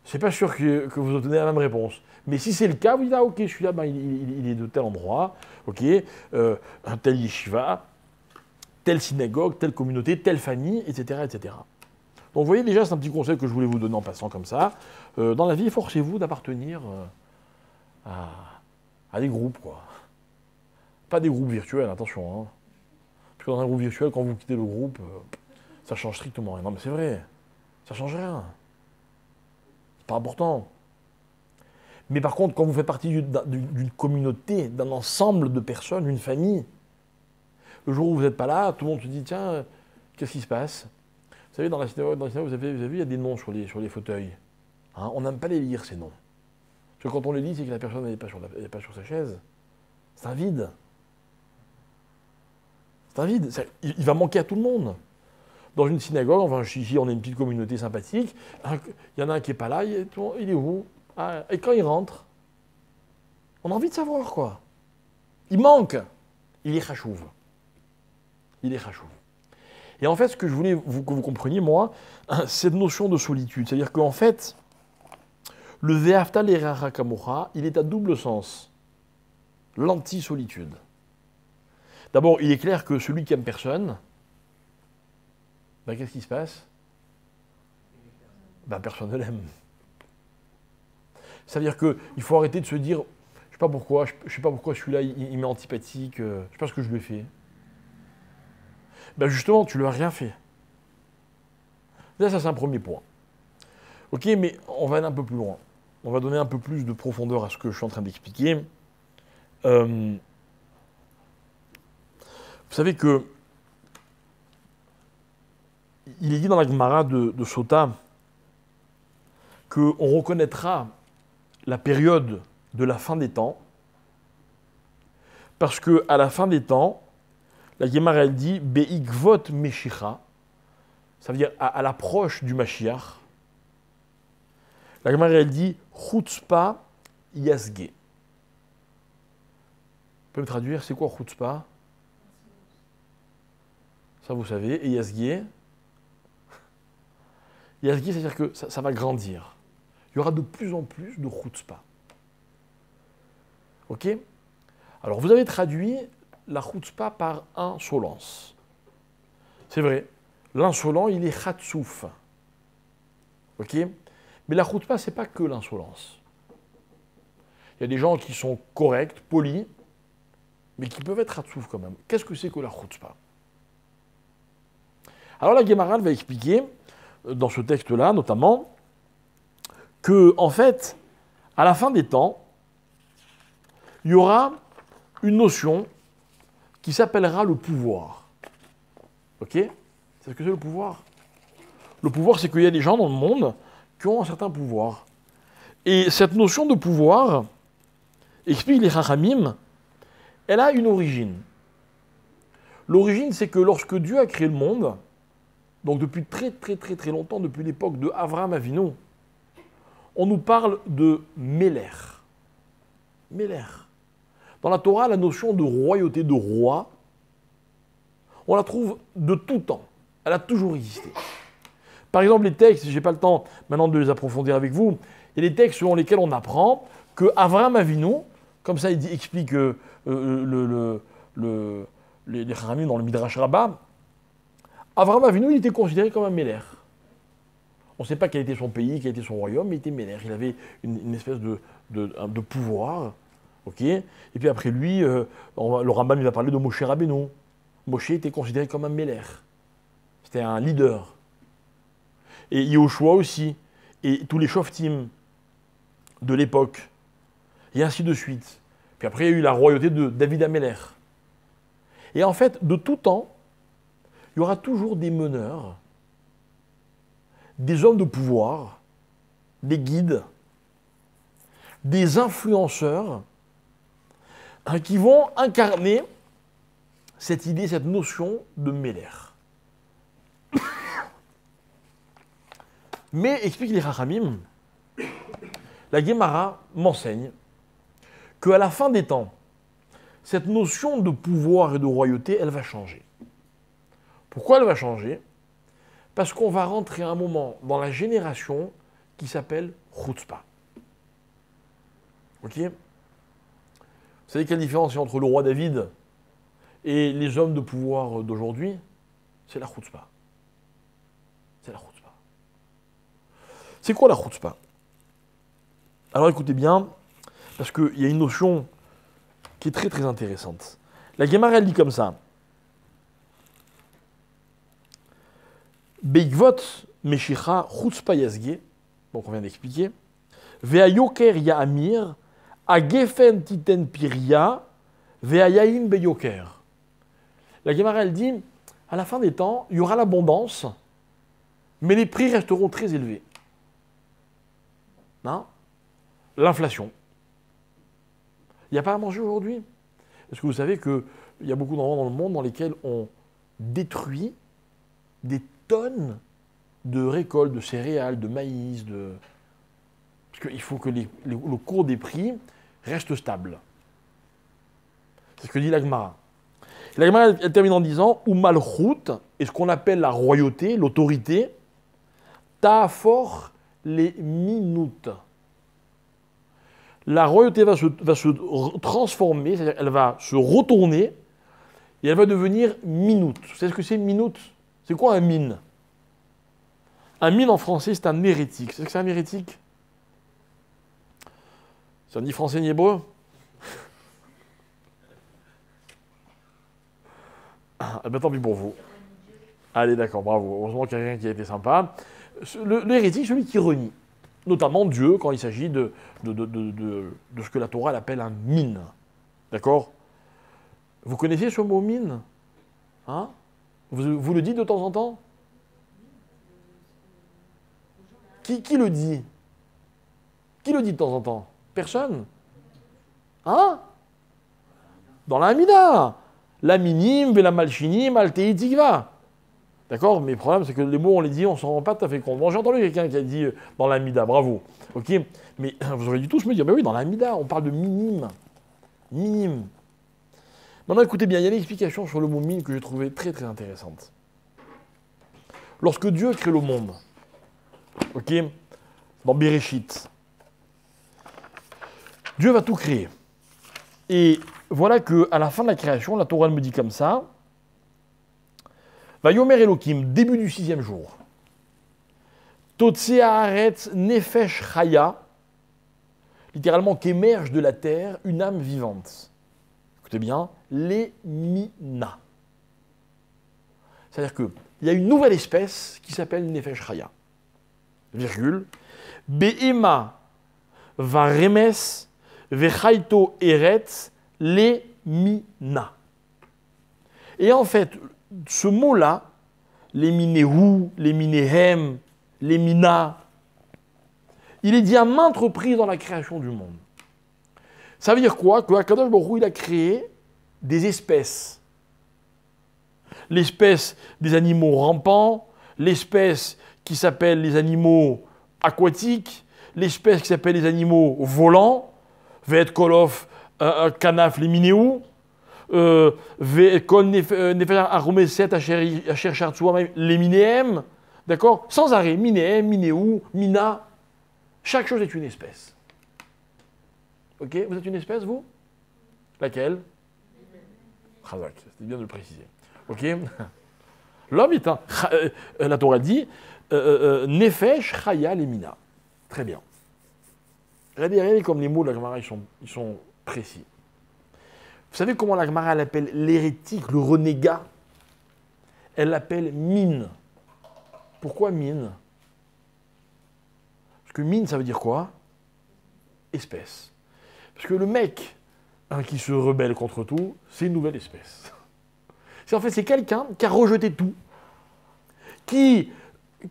c'est pas sûr que vous obtenez la même réponse. Mais si c'est le cas, vous dites, ah ok, celui-là, ben, il est de tel endroit, ok, un tel yeshiva, telle synagogue, telle communauté, telle famille, etc., etc. Donc vous voyez déjà, c'est un petit conseil que je voulais vous donner en passant comme ça. Dans la vie, forcez-vous d'appartenir à des groupes, quoi. Pas des groupes virtuels, attention. Hein. Parce que dans un groupe virtuel, quand vous quittez le groupe, ça change strictement rien. Non mais c'est vrai, ça change rien. C'est pas important. Mais par contre, quand vous faites partie d'une communauté, d'un ensemble de personnes, d'une famille, le jour où vous n'êtes pas là, tout le monde se dit, tiens, qu'est-ce qui se passe? Vous savez, dans la synagogue, vous avez vu, il y a des noms sur les fauteuils. Hein, on n'aime pas les lire, ces noms. Parce que quand on les lit, c'est que la personne n'est pas, pas sur sa chaise. C'est un vide. C'est un vide. Il va manquer à tout le monde. Dans une synagogue, enfin, ici, on est une petite communauté sympathique. Il y en a un qui n'est pas là, il est où? Ah, et quand il rentre, on a envie de savoir, quoi. Il manque. Il est chachouv. Il est chachouv. Et en fait, ce que je voulais que vous compreniez, moi, cette notion de solitude. C'est-à-dire qu'en fait, le ve'afta l'eracha kamocha, il est à double sens. L'anti-solitude. D'abord, il est clair que celui qui aime personne, ben, qu'est-ce qui se passe? Ben, personne ne l'aime. C'est-à-dire qu'il faut arrêter de se dire, je ne sais pas pourquoi celui-là, il m'est antipathique, je ne sais pas ce que je lui ai fait. Ben justement, tu ne lui as rien fait. Là, ça c'est un premier point. Ok, mais on va aller un peu plus loin. On va donner un peu plus de profondeur à ce que je suis en train d'expliquer. Vous savez que il est dit dans la Gemara de Sota qu'on reconnaîtra la période de la fin des temps parce qu'à la fin des temps, la Gemara elle dit Be'ikvot Meshicha, ça veut dire à l'approche du Mashiach. La Gemara elle dit Chutzpah Yasge. Vous pouvez me traduire, c'est quoi Chutzpah? Ça vous savez. Et Yasge? Yasge, c'est-à-dire que ça va grandir. Il y aura de plus en plus de chutzpah. Ok? Alors, vous avez traduit la chutzpah par insolence. C'est vrai. L'insolent, il est chatsouf. Ok? Mais la chutzpah, ce n'est pas que l'insolence. Il y a des gens qui sont corrects, polis, mais qui peuvent être chatsouf quand même. Qu'est-ce que c'est que la chutzpah? Alors, la Gemara va expliquer, dans ce texte-là notamment, que, en fait, à la fin des temps, il y aura une notion qui s'appellera le pouvoir. Ok? C'est ce que c'est le pouvoir? Le pouvoir, c'est qu'il y a des gens dans le monde qui ont un certain pouvoir. Et cette notion de pouvoir, explique les Chachamim, elle a une origine. L'origine, c'est que lorsque Dieu a créé le monde, donc depuis très longtemps, depuis l'époque de Avraham Avinu, on nous parle de Meler. Meler. Dans la Torah, la notion de royauté, de roi, on la trouve de tout temps. Elle a toujours existé. Par exemple, les textes, je n'ai pas le temps maintenant de les approfondir avec vous, il y a des textes selon lesquels on apprend que Avraham Avinu, comme ça il explique les Chachamim dans le Midrash Rabbah, Avraham Avinu, il était considéré comme un Meler. On ne sait pas quel était son pays, quel était son royaume, mais il était Meler. Il avait une espèce de pouvoir. Okay, et puis après lui, le Rambam il va parler de Moshe Rabbeinu. Moshe était considéré comme un Meler. C'était un leader. Et Yehoshua aussi. Et tous les Shoftim de l'époque. Et ainsi de suite. Puis après, il y a eu la royauté de David Améler. Et en fait, de tout temps, il y aura toujours des meneurs, des hommes de pouvoir, des guides, des influenceurs qui vont incarner cette idée, cette notion de Meler. Mais, explique les Chachamim, la Gemara m'enseigne qu'à la fin des temps, cette notion de pouvoir et de royauté, elle va changer. Pourquoi elle va changer? Parce qu'on va rentrer à un moment dans la génération qui s'appelle chutzpah. Ok? Vous savez quelle différence il y a entre le roi David et les hommes de pouvoir d'aujourd'hui? C'est la chutzpah. C'est la chutzpah. C'est quoi la chutzpah? Alors écoutez bien, parce qu'il y a une notion qui est très très intéressante. La Gemara elle dit comme ça. Beikvot meshicha chutzpah yazge, donc on vient d'expliquer. Vea yoker ya'amir, a gefen titen piria, vea yaim beyoker. La Gemara elle dit, à la fin des temps, il y aura l'abondance, mais les prix resteront très élevés. Hein? L'inflation. Il n'y a pas à manger aujourd'hui. Est-ce que vous savez qu'il y a beaucoup d'endroits dans le monde dans lesquels on détruit des tonnes de récoltes, de céréales, de maïs, parce qu'il faut que le cours des prix reste stable. C'est ce que dit la Gemara. La Gemara elle termine en disant « Ou malchut » est ce qu'on appelle la royauté, l'autorité, « ta'afor les minutes ». La royauté va se transformer, c'est-à-dire elle va se retourner et elle va devenir minute. Vous savez ce que c'est minute? C'est quoi un mine? Un mine en français, c'est un hérétique. C'est ce que c'est un hérétique? Ça dit français ni hébreu? Ah ben tant pis pour vous. Allez, d'accord, bravo. Heureusement qu'il y a quelqu'un qui a été sympa. Le hérétique, celui qui renie. Notamment Dieu, quand il s'agit de ce que la Torah elle appelle un mine. D'accord? Vous connaissez ce mot mine? Hein? Vous le dites de temps en temps? Qui le dit? Qui le dit de temps en temps? Personne? Hein? Dans la Hamida. La minime, la malchinim, altei tikva. D'accord? Mais le problème, c'est que les mots, on les dit, on s'en rend pas tout à fait compte. Bon, j'ai entendu quelqu'un qui a dit dans la Hamida, bravo. Ok? Mais vous auriez dû tous me dire, mais oui, dans la Hamida, on parle de minime. Minime. Maintenant, écoutez bien, il y a une explication sur le mot mine que j'ai trouvée très très intéressante. Lorsque Dieu crée le monde, ok, dans Bereshit, Dieu va tout créer. Et voilà qu'à la fin de la création, la Torah me dit comme ça, Vayomer Elohim, début du 6e jour, Totsé haaretz nefesh chaya, littéralement qu'émerge de la terre une âme vivante. Écoutez bien, l'Emina. C'est-à-dire qu'il y a une nouvelle espèce qui s'appelle Nefesh Chaya. Virgule. Be'ema varemes vechaito eretz l'Emina. Et en fait, ce mot-là, l'Eminehu, l'Eminehem, l'Emina, il est dit à maintes reprises dans la création du monde. Ça veut dire quoi? Que Akadosh Baruch Hu, il a créé des espèces. L'espèce des animaux rampants, l'espèce qui s'appelle les animaux aquatiques, l'espèce qui s'appelle les animaux volants, Ve'et kolof kanaf lemineu, Ve'et kol nefesh aromeset asher shartsuam leminehem, d'accord? Sans arrêt, minehem, mineu, mina, chaque chose est une espèce. Ok? Vous êtes une espèce, vous? Laquelle? Chazak, c'était bien de le préciser. Ok? L'homme est un... la Torah dit Nefesh Chaya Lemina. Très bien. Regardez comme les mots de la Gemara, ils sont précis. Vous savez comment la Gemara l'appelle l'hérétique, le renégat? Elle l'appelle mine. Pourquoi mine? Parce que mine, ça veut dire quoi? Espèce. Parce que le mec qui se rebelle contre tout, c'est une nouvelle espèce. En fait, c'est quelqu'un qui a rejeté tout, qui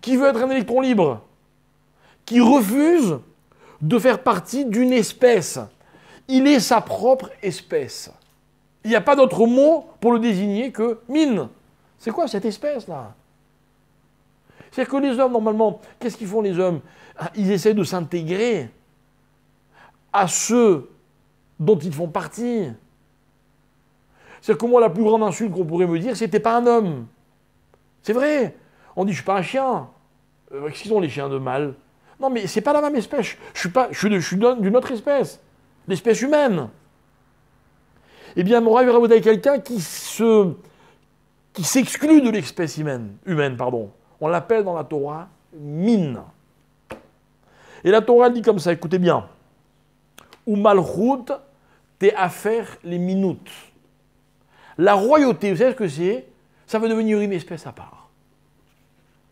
veut être un électron libre, qui refuse de faire partie d'une espèce. Il est sa propre espèce. Il n'y a pas d'autre mot pour le désigner que mine. C'est quoi cette espèce-là? C'est-à-dire que les hommes, normalement, qu'est-ce qu'ils font les hommes? Ils essaient de s'intégrer à ceux dont ils font partie. C'est que moi, la plus grande insulte qu'on pourrait me dire, c'est « t'es pas un homme ». C'est vrai. On dit « je suis pas un chien ». Qu'est-ce qu'ils ont les chiens de mal? Non, mais c'est pas la même espèce. Je suis d'une autre espèce. L'espèce humaine. Eh bien, mon rêve est quelqu'un qui s'exclut de l'espèce humaine. On l'appelle dans la Torah mine. Et la Torah dit comme ça, écoutez bien. Ou malchut te affaires les minutes. La royauté, vous savez ce que c'est? Ça veut devenir une espèce à part.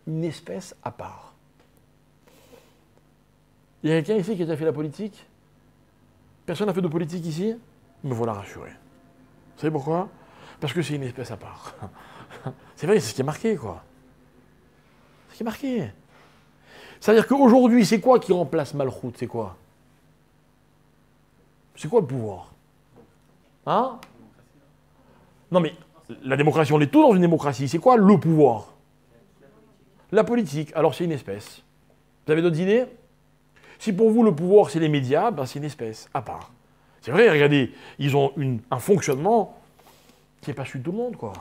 Une espèce à part. Il y a quelqu'un ici qui a déjà fait la politique? Personne n'a fait de politique ici? Me voilà rassuré. Vous savez pourquoi? Parce que c'est une espèce à part. C'est vrai, c'est ce qui est marqué, quoi. C'est ce qui est marqué. C'est-à-dire qu'aujourd'hui, c'est quoi qui remplace Malchut? C'est quoi? C'est quoi le pouvoir? Hein? Non mais, la démocratie, on est tous dans une démocratie. C'est quoi le pouvoir? La politique. Alors c'est une espèce. Vous avez d'autres idées? Si pour vous le pouvoir c'est les médias, ben c'est une espèce à part. C'est vrai, regardez, ils ont un fonctionnement qui n'est pas celui de tout le monde, quoi.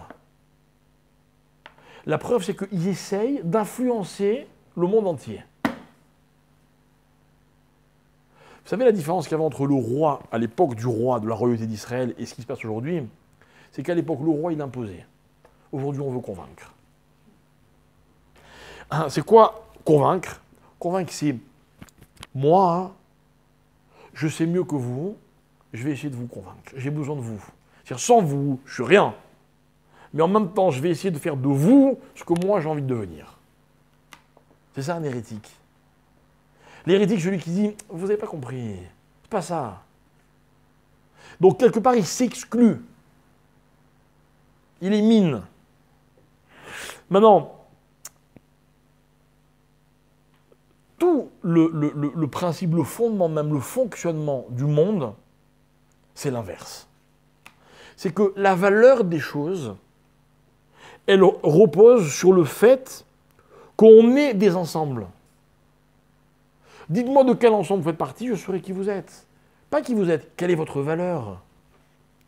La preuve, c'est qu'ils essayent d'influencer le monde entier. Vous savez la différence qu'il y avait entre le roi, à l'époque du roi, de la royauté d'Israël, et ce qui se passe aujourd'hui? C'est qu'à l'époque, le roi, il imposait. Aujourd'hui, on veut convaincre. Hein, c'est quoi convaincre? Convaincre, c'est moi, je sais mieux que vous, je vais essayer de vous convaincre. J'ai besoin de vous. C'est-à-dire, sans vous, je suis rien. Mais en même temps, je vais essayer de faire de vous ce que moi, j'ai envie de devenir. C'est ça un hérétique. L'hérétique, celui qui dit « Vous n'avez pas compris, c'est pas ça ». Donc, quelque part, il s'exclut. Il émine. Maintenant, tout le principe, le fondement, même le fonctionnement du monde, c'est l'inverse. C'est que la valeur des choses, elle repose sur le fait qu'on est des ensembles. Dites-moi de quel ensemble vous faites partie, je saurai qui vous êtes. Pas qui vous êtes, quelle est votre valeur.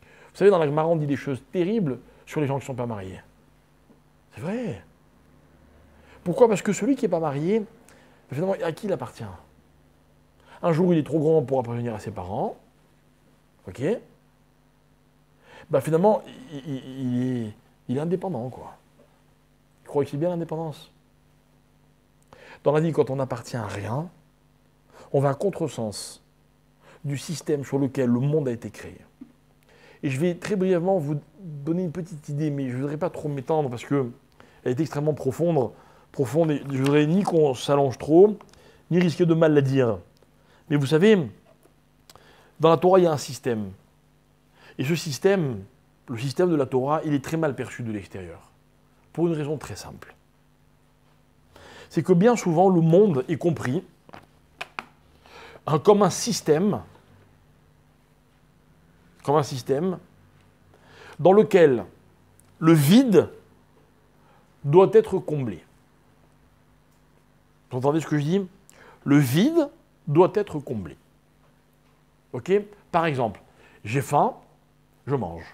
Vous savez, dans la Gemara, on dit des choses terribles sur les gens qui ne sont pas mariés. C'est vrai. Pourquoi? Parce que celui qui n'est pas marié, finalement, à qui il appartient? Un jour, il est trop grand pour appartenir à ses parents. Ok? Ben, finalement, il est indépendant, quoi. Vous croyez qu'il est bien l'indépendance? Dans la vie, quand on n'appartient à rien, on va à contresens du système sur lequel le monde a été créé. Et je vais très brièvement vous donner une petite idée, mais je ne voudrais pas trop m'étendre parce qu'elle est extrêmement profonde et je ne voudrais ni qu'on s'allonge trop, ni risquer de mal la dire. Mais vous savez, dans la Torah, il y a un système. Et ce système, le système de la Torah, il est très mal perçu de l'extérieur. Pour une raison très simple. C'est que bien souvent, le monde est compris comme un système dans lequel le vide doit être comblé. Vous entendez ce que je dis? Le vide doit être comblé. Ok? Par exemple, j'ai faim, je mange.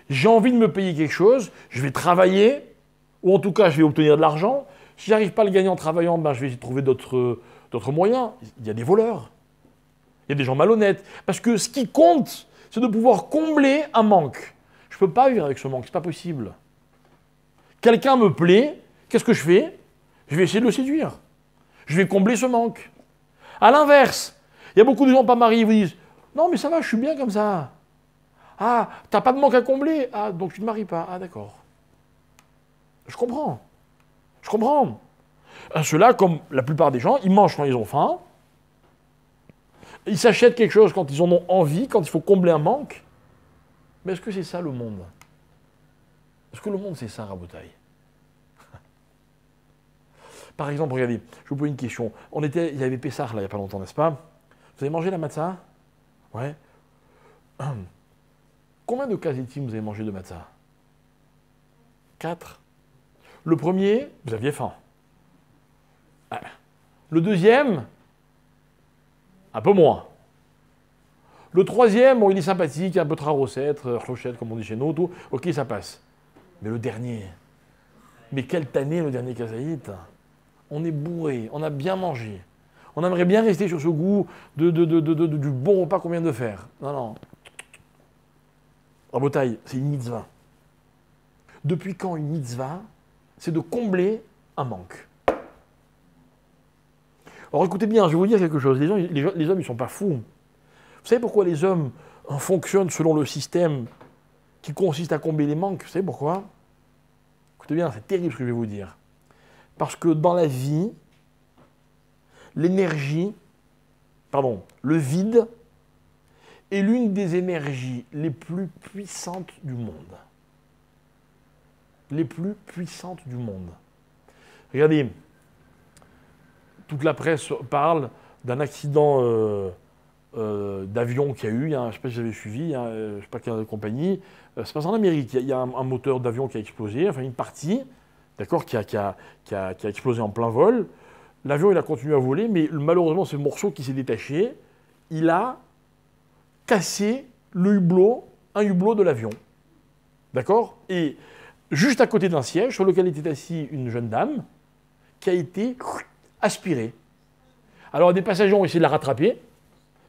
J'ai envie de me payer quelque chose, je vais travailler, ou en tout cas je vais obtenir de l'argent. Si je n'arrive pas à le gagner en travaillant, ben, je vais essayer de trouver d'autres moyens. Il y a des voleurs. Il y a des gens malhonnêtes. Parce que ce qui compte, c'est de pouvoir combler un manque. Je ne peux pas vivre avec ce manque, ce n'est pas possible. Quelqu'un me plaît, qu'est-ce que je fais? Je vais essayer de le séduire. Je vais combler ce manque. À l'inverse, il y a beaucoup de gens pas mariés qui vous disent « Non mais ça va, je suis bien comme ça. » Ah, t'as pas de manque à combler? Ah, donc tu ne te maries pas. Ah, d'accord. Je comprends. Je comprends. Ceux-là, comme la plupart des gens, ils mangent quand ils ont faim. Ils s'achètent quelque chose quand ils en ont envie, quand il faut combler un manque. Mais est-ce que c'est ça le monde? Est-ce que le monde c'est ça, Rabotaï? Par exemple, regardez, je vous pose une question. Il y avait Pessah là, il n'y a pas longtemps, n'est-ce pas? Vous avez mangé la matzah? Ouais. Combien de kazetim vous avez mangé de matzah? 4. Le premier, vous aviez faim. Le deuxième, un peu moins. Le troisième, bon, il est sympathique, un peu trarocette, rochette, comme on dit chez nous, tout. Ok, ça passe. Mais le dernier, mais quelle tannée le dernier kazaït. on est bourré, on a bien mangé. On aimerait bien rester sur ce goût du bon repas qu'on vient de faire. Non, non. Rabotaï, c'est une mitzvah. Depuis quand une mitzvah, c'est de combler un manque. Alors écoutez bien, je vais vous dire quelque chose. Les hommes, ils ne sont pas fous. Vous savez pourquoi les hommes fonctionnent selon le système qui consiste à combler les manques? Vous savez pourquoi? Écoutez bien, c'est terrible ce que je vais vous dire. Parce que dans la vie, l'énergie, le vide est l'une des énergies les plus puissantes du monde. Les plus puissantes du monde. Regardez, toute la presse parle d'un accident d'avion qu'il y a eu, je ne sais pas si vous avez suivi, je ne sais pas quelle compagnie, ça se passe en Amérique, il y a un moteur d'avion qui a explosé, enfin une partie, d'accord, qui a explosé en plein vol. L'avion, il a continué à voler, mais malheureusement, ce morceau qui s'est détaché, il a cassé un hublot de l'avion. D'accord? Et juste à côté d'un siège sur lequel était assise une jeune dame qui a été aspirée. Alors, des passagers ont essayé de la rattraper.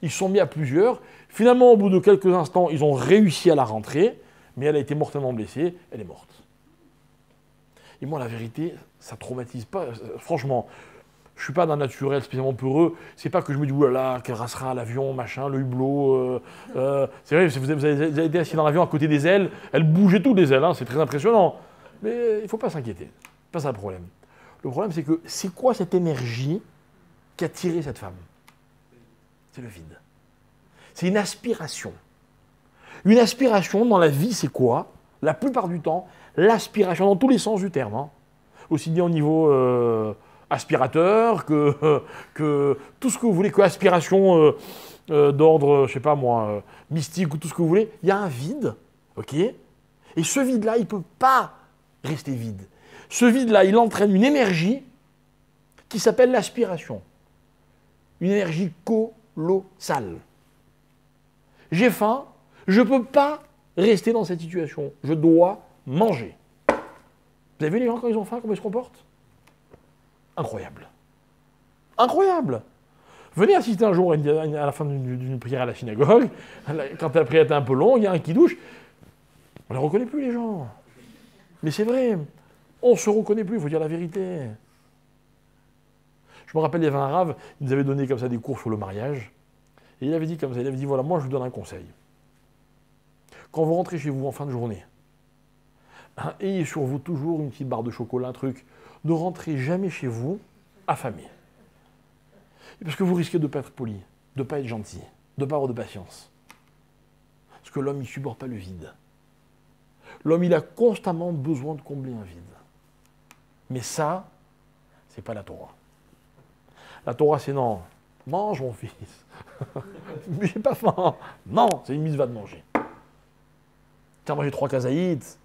Ils se sont mis à plusieurs. Finalement, au bout de quelques instants, ils ont réussi à la rentrer, mais elle a été mortellement blessée. Elle est morte. Et moi, la vérité, ça ne traumatise pas. Franchement, je ne suis pas d'un naturel spécialement peureux. C'est pas que je me dis, oulala, qu'elle racera l'avion, machin, le hublot. C'est vrai, vous avez été assis dans l'avion à côté des ailes, elles bougeaient toutes les ailes, c'est très impressionnant. Mais il ne faut pas s'inquiéter. Pas ça le problème. Le problème, c'est que c'est quoi cette énergie qui a tiré cette femme? C'est le vide. C'est une aspiration. Une aspiration dans la vie, c'est quoi? La plupart du temps, l'aspiration dans tous les sens du terme. Aussi bien au niveau aspirateur que tout ce que vous voulez, que aspiration d'ordre, je sais pas moi, mystique ou tout ce que vous voulez. Il y a un vide, ok? Et ce vide-là, il ne peut pas rester vide. Ce vide-là, il entraîne une énergie qui s'appelle l'aspiration. Une énergie colossale. J'ai faim, je ne peux pas rester dans cette situation. Je dois manger. Vous avez vu les gens quand ils ont faim, comment ils se comportent? Incroyable. Incroyable. Venez assister un jour à la fin d'une prière à la synagogue. Quand la prière est un peu longue, il y a un qui douche. On ne les reconnaît plus, les gens. Mais c'est vrai. On ne se reconnaît plus, il faut dire la vérité. Je me rappelle, il y avait un rave, il nous avait donné comme ça des cours sur le mariage. Et il avait dit comme ça, il avait dit, voilà, moi je vous donne un conseil. Quand vous rentrez chez vous en fin de journée, ayez sur vous toujours une petite barre de chocolat, un truc. Ne rentrez jamais chez vous affamé. Parce que vous risquez de ne pas être poli, de ne pas être gentil, de ne pas avoir de patience. Parce que l'homme, il ne supporte pas le vide. L'homme, il a constamment besoin de combler un vide. Mais ça, c'est pas la Torah. La Torah, c'est non. Mange, mon fils. Mais j'ai pas faim. Non, c'est une mitzvah de manger. Tu as mangé 3 kazaïtes,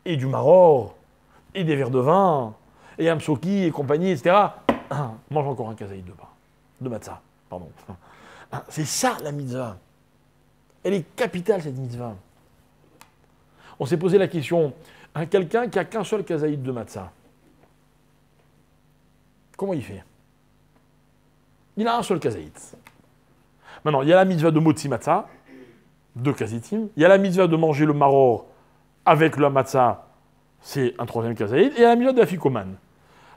et du maror, et des verres de vin, et un psoki, et compagnie, etc. Mange encore un kazaït de pain. De matzah, pardon. C'est ça, la mitzvah. Elle est capitale, cette mitzvah. On s'est posé la question, quelqu'un qui n'a qu'un seul kazaït de matzah, comment il fait? Il a un seul kazaït. Maintenant, il y a la mitzvah de motzi matzah, 2 kazitim. Il y a la mitzvah de manger le maror avec le matzah, c'est un 3e kazaït. Et il y a la mitzvah de l'afikoman.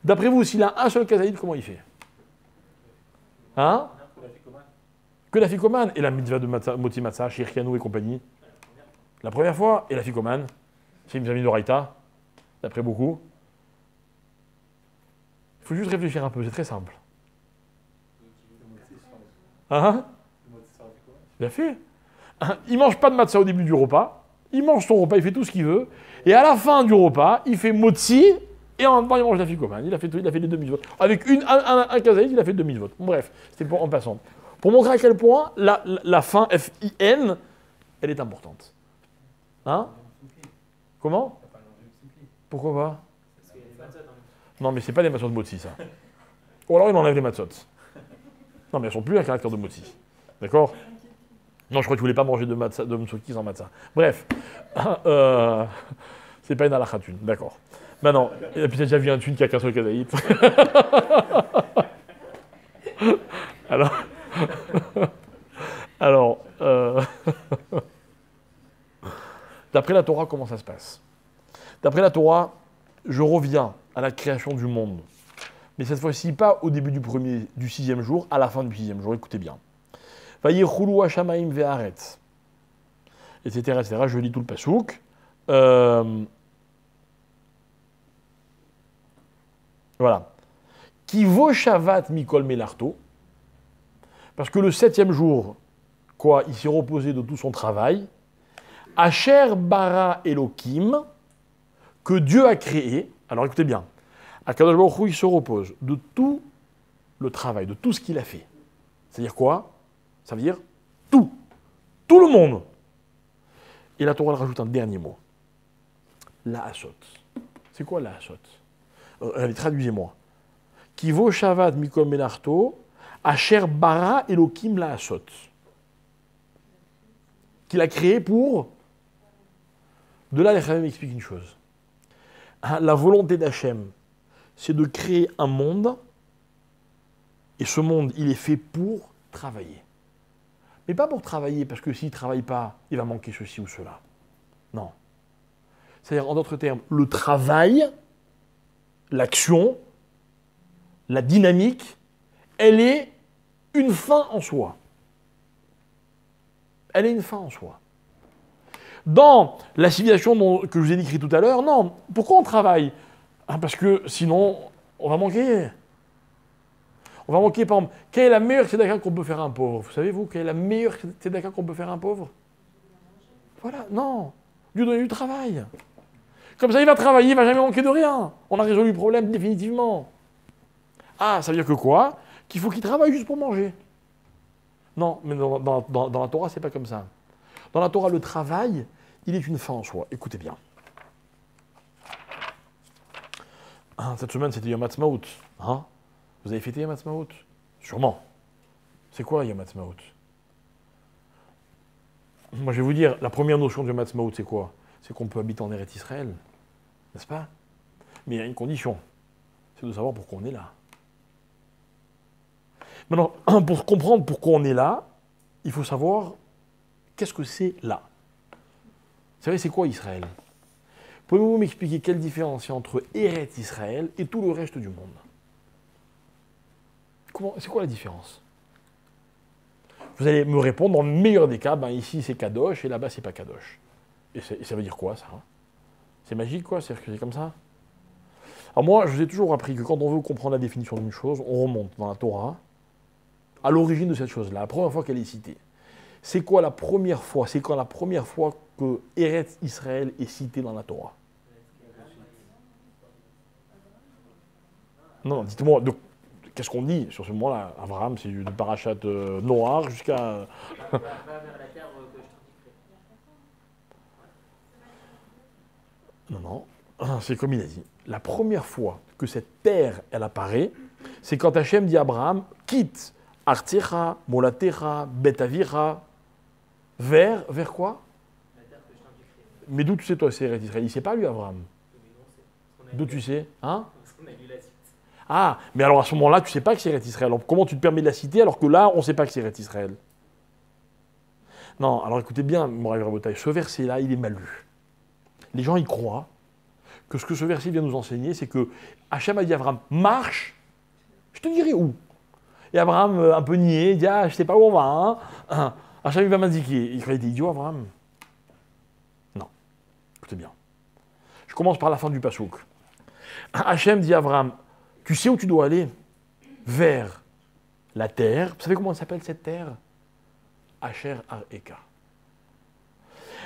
D'après vous, s'il a un seul kazaït, comment il fait? Hein? Que l'afikoman. Et la mitzvah de motzi matzah, shirkanu et compagnie. La première fois, et l'afikoman, c'est une mitzvah de raïta, d'après beaucoup. Il faut juste réfléchir un peu, c'est très simple. Hein? Bien fait. Il ne mange pas de matzah au début du repas, il mange son repas, il fait tout ce qu'il veut, et à la fin du repas, il fait motzi, et en même temps, il mange l'afikoman. Il a fait les 2 mitzvot. Avec un kazaït, il a fait 2 mitzvot. Bref, c'était en passant. Pour montrer à quel point la fin, F-I-N, elle est importante. Hein? Comment? Pourquoi pas? Non, mais c'est pas des matzot de motzi, ça. Ou alors il enlève les matzot. Non, mais elles sont plus un caractère de motzi. D'accord? Non, je crois que tu voulais pas manger de motzi sans matzah. Bref. C'est pas une halakha thune, d'accord. Maintenant, il a peut-être déjà vu un thune qui a qu'un seul kazaït. Alors, alors d'après la Torah, comment ça se passe? D'après la Torah, je reviens à la création du monde. Mais cette fois-ci, pas au début du sixième jour, à la fin du sixième jour. Écoutez bien. Vayichulu hashamaim ve'aretz, etc., etc. Je lis tout le pasouk. Voilà. Kivo shavat mikol melarto. Parce que le septième jour, quoi, il s'est reposé de tout son travail. Asher bara Elohim, que Dieu a créé. Alors écoutez bien. Akadosh Baruch Hu, il se repose de tout le travail, de tout ce qu'il a fait. C'est-à-dire quoi? Ça veut dire tout. Tout le monde. Et la Torah elle rajoute un dernier mot. La asot. C'est quoi la asot? Allez, traduisez-moi. Kivo shavat mikol melarto, asher bara Elohim la asot. Qu'il a créé pour... De là, les Chachamim expliquent une chose. La volonté d'Hachem, c'est de créer un monde, et ce monde, il est fait pour travailler. Mais pas pour travailler, parce que s'il ne travaille pas, il va manquer ceci ou cela. Non. C'est-à-dire, en d'autres termes, le travail, l'action, la dynamique, elle est une fin en soi. Elle est une fin en soi. Dans la civilisation que je vous ai décrite tout à l'heure, non. Pourquoi on travaille? Parce que sinon, on va manquer. On va manquer, par exemple, quelle est la meilleure tzedaka qu'on peut faire à un pauvre? Vous savez-vous, quelle est la meilleure tzedaka qu'on peut faire à un pauvre? Voilà, non. Lui donner du travail. Comme ça, il va travailler, il ne va jamais manquer de rien. On a résolu le problème définitivement. Ah, ça veut dire que quoi? Qu'il faut qu'il travaille juste pour manger. Non, mais dans la Torah, c'est pas comme ça. Dans la Torah, le travail, il est une fin en soi. Écoutez bien. Cette semaine, c'était Yom Ha'atzmaut. Hein? Vous avez fêté Yom Ha'atzmaut? Sûrement. C'est quoi Yom Ha'atzmaut? Moi, je vais vous dire, la première notion de Yom Ha'atzmaut, c'est quoi? C'est qu'on peut habiter en Eretz Israël. N'est-ce pas? Mais il y a une condition. C'est de savoir pourquoi on est là. Maintenant, pour comprendre pourquoi on est là, il faut savoir qu'est-ce que c'est là. Vous savez, c'est quoi Israël? Pouvez-vous m'expliquer quelle différence il y a entre Eretz Israël et tout le reste du monde? C'est quoi la différence? Vous allez me répondre, dans le meilleur des cas, ben ici c'est Kadosh et là-bas c'est pas Kadosh. Et ça veut dire quoi ça? C'est magique quoi? C'est-à-dire que c'est comme ça? Alors moi, je vous ai toujours appris que quand on veut comprendre la définition d'une chose, on remonte dans la Torah à l'origine de cette chose-là, la première fois qu'elle est citée. C'est quoi la première fois? C'est quand la première fois que Eretz Israël est cité dans la Torah? Non, dites-moi, qu'est-ce qu'on dit sur ce moment-là? Abraham, c'est du parachat noir jusqu'à... Va vers la terre que je t'indiquerai. Non, c'est comme il a dit. La première fois que cette terre, elle apparaît, c'est quand Hachem dit à Abraham, quitte Artsecha, Molatecha, Betavira, vers quoi? La terre que je t'indiquerai. Mais d'où tu sais toi, c'est Eretz Israël? Il ne sait pas lui, Abraham. Mais non, c'est. Parce qu'on a D'où lu tu sais? Hein? Parce qu'on a lu la suite. Ah, mais alors à ce moment-là, tu ne sais pas que c'est Eretz Israël. Alors, comment tu te permets de la citer alors que là, on ne sait pas que c'est Eretz Israël? Non, alors écoutez bien, Moraï Rabotai, ce verset-là, il est mal lu. Les gens y croient que ce que ce verset vient nous enseigner, c'est que Hachem a dit à Abraham, marche, je te dirai où. Et Abraham, un peu niais, dit, ah, je ne sais pas où on va. Hein. Hachem va m'indiquer. Il croyait idiot, Abraham. Non, écoutez bien. Je commence par la fin du pasouk. Hachem dit à Abraham, tu sais où tu dois aller? Vers la terre. Vous savez comment s'appelle cette terre? Asher Ar-Eka.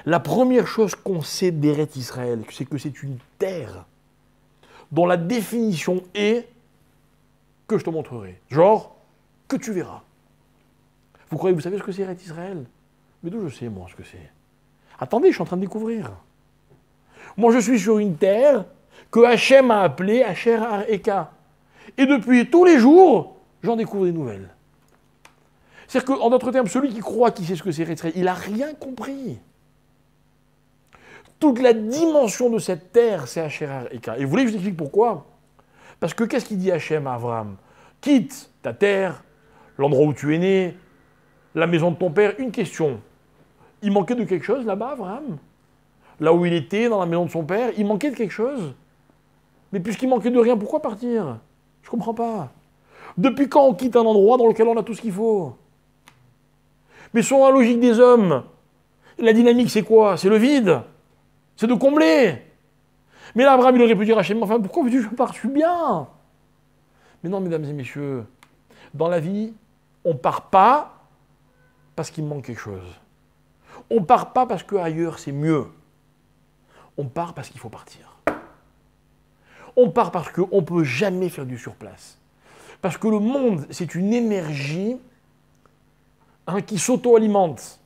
La première chose qu'on sait d'Eretz Israël, c'est que c'est une terre dont la définition est que je te montrerai. Genre, que tu verras. Vous croyez que vous savez ce que c'est Eretz Israël? Mais d'où je sais, moi, ce que c'est? Attendez, je suis en train de découvrir. Moi, je suis sur une terre que Hachem a appelée Asher Ar-Eka. Et depuis tous les jours, j'en découvre des nouvelles. C'est-à-dire qu'en d'autres termes, celui qui croit qu'il sait ce que c'est Eretz Israël, il n'a rien compris. Toute la dimension de cette terre, c'est Asher Eka. Et vous voulez que je vous explique pourquoi? Parce que qu'est-ce qu'il dit Hachem à Abraham? Quitte ta terre, l'endroit où tu es né, la maison de ton père. Une question. Il manquait de quelque chose là-bas, Abraham? Là où il était, dans la maison de son père, il manquait de quelque chose? Mais puisqu'il manquait de rien, pourquoi partir? Je ne comprends pas. Depuis quand on quitte un endroit dans lequel on a tout ce qu'il faut? Mais selon la logique des hommes, la dynamique c'est quoi? C'est le vide. C'est de combler. Mais là, Abraham, il aurait pu dire à Hachem, enfin, pourquoi veux-tu que je parte? Je suis bien. Mais non, mesdames et messieurs, dans la vie, on ne part pas parce qu'il manque quelque chose. On ne part pas parce qu'ailleurs c'est mieux. On part parce qu'il faut partir. On part parce qu'on ne peut jamais faire du surplace. Parce que le monde, c'est une énergie qui s'auto-alimente.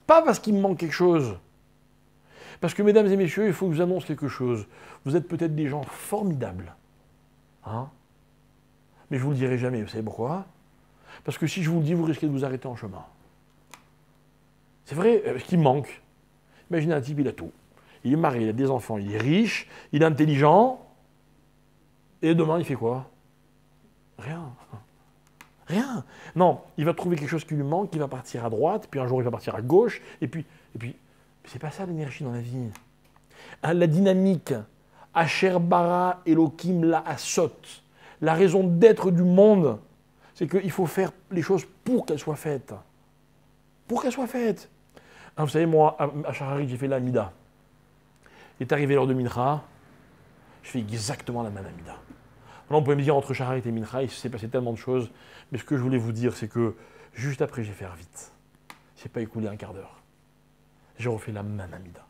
Pas parce qu'il me manque quelque chose. Parce que, mesdames et messieurs, il faut que je vous annonce quelque chose. Vous êtes peut-être des gens formidables. Hein? Mais je ne vous le dirai jamais. Vous savez pourquoi? Parce que si je vous le dis, vous risquez de vous arrêter en chemin. C'est vrai, ce qui me manque. Imaginez un type, il a tout. Il est marié, il a des enfants, il est riche, il est intelligent. Et demain, il fait quoi? Rien. Rien. Non, il va trouver quelque chose qui lui manque, il va partir à droite, puis un jour il va partir à gauche, et puis c'est pas ça l'énergie dans la vie. Hein, la dynamique, Asher bara Elohim la asot, la raison d'être du monde, c'est qu'il faut faire les choses pour qu'elles soient faites. Pour qu'elles soient faites. Hein, vous savez, moi, à Shacharit, j'ai fait l'Amida. Il est arrivé l'heure de Mincha, je fais exactement la même Amida. Maintenant, on peut me dire, entre Shacharit et Mincha, il s'est passé tellement de choses, mais ce que je voulais vous dire, c'est que juste après, j'ai fait vite. Je n'ai pas écoulé un quart d'heure. J'ai refait la même Amida.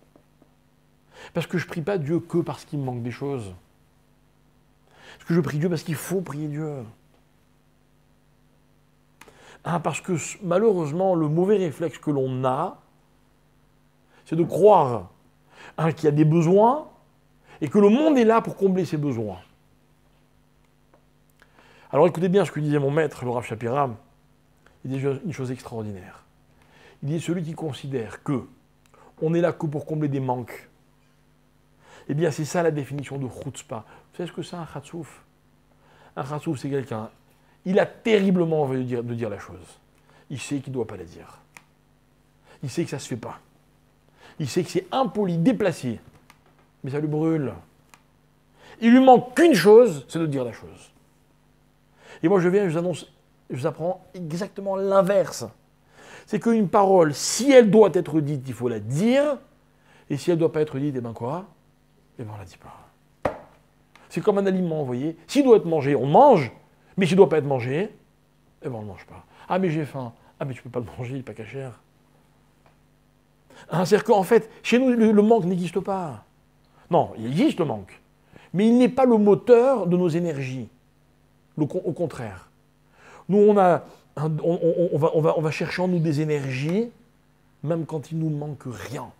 Parce que je ne prie pas Dieu que parce qu'il me manque des choses. Parce que je prie Dieu parce qu'il faut prier Dieu. Hein, parce que malheureusement, le mauvais réflexe que l'on a, c'est de croire qu'il y a des besoins et que le monde est là pour combler ces besoins. Alors écoutez bien ce que disait mon maître, le Rav Shapira. Il dit une chose extraordinaire. Il dit celui qui considère que on est là que pour combler des manques, eh bien c'est ça la définition de chutzpah. Vous savez ce que c'est un chatsouf? Un chatsouf, c'est quelqu'un, il a terriblement envie de dire la chose. Il sait qu'il ne doit pas la dire. Il sait que ça ne se fait pas. Il sait que c'est impoli, déplacé. Mais ça lui brûle. Il lui manque qu'une chose, c'est de dire la chose. Et moi je viens et je vous apprends exactement l'inverse. C'est qu'une parole, si elle doit être dite, il faut la dire. Et si elle ne doit pas être dite, eh bien quoi? Eh bien on ne la dit pas. C'est comme un aliment, vous voyez. S'il doit être mangé, on mange. Mais s'il ne doit pas être mangé, eh bien on ne le mange pas. Ah mais j'ai faim. Ah mais tu ne peux pas le manger, il n'est pas cachère. Hein, c'est-à-dire qu'en fait, chez nous, le manque n'existe pas. Non, il existe le manque. Mais il n'est pas le moteur de nos énergies. Au contraire. Nous, on va chercher en nous des énergies, même quand il ne nous manque rien.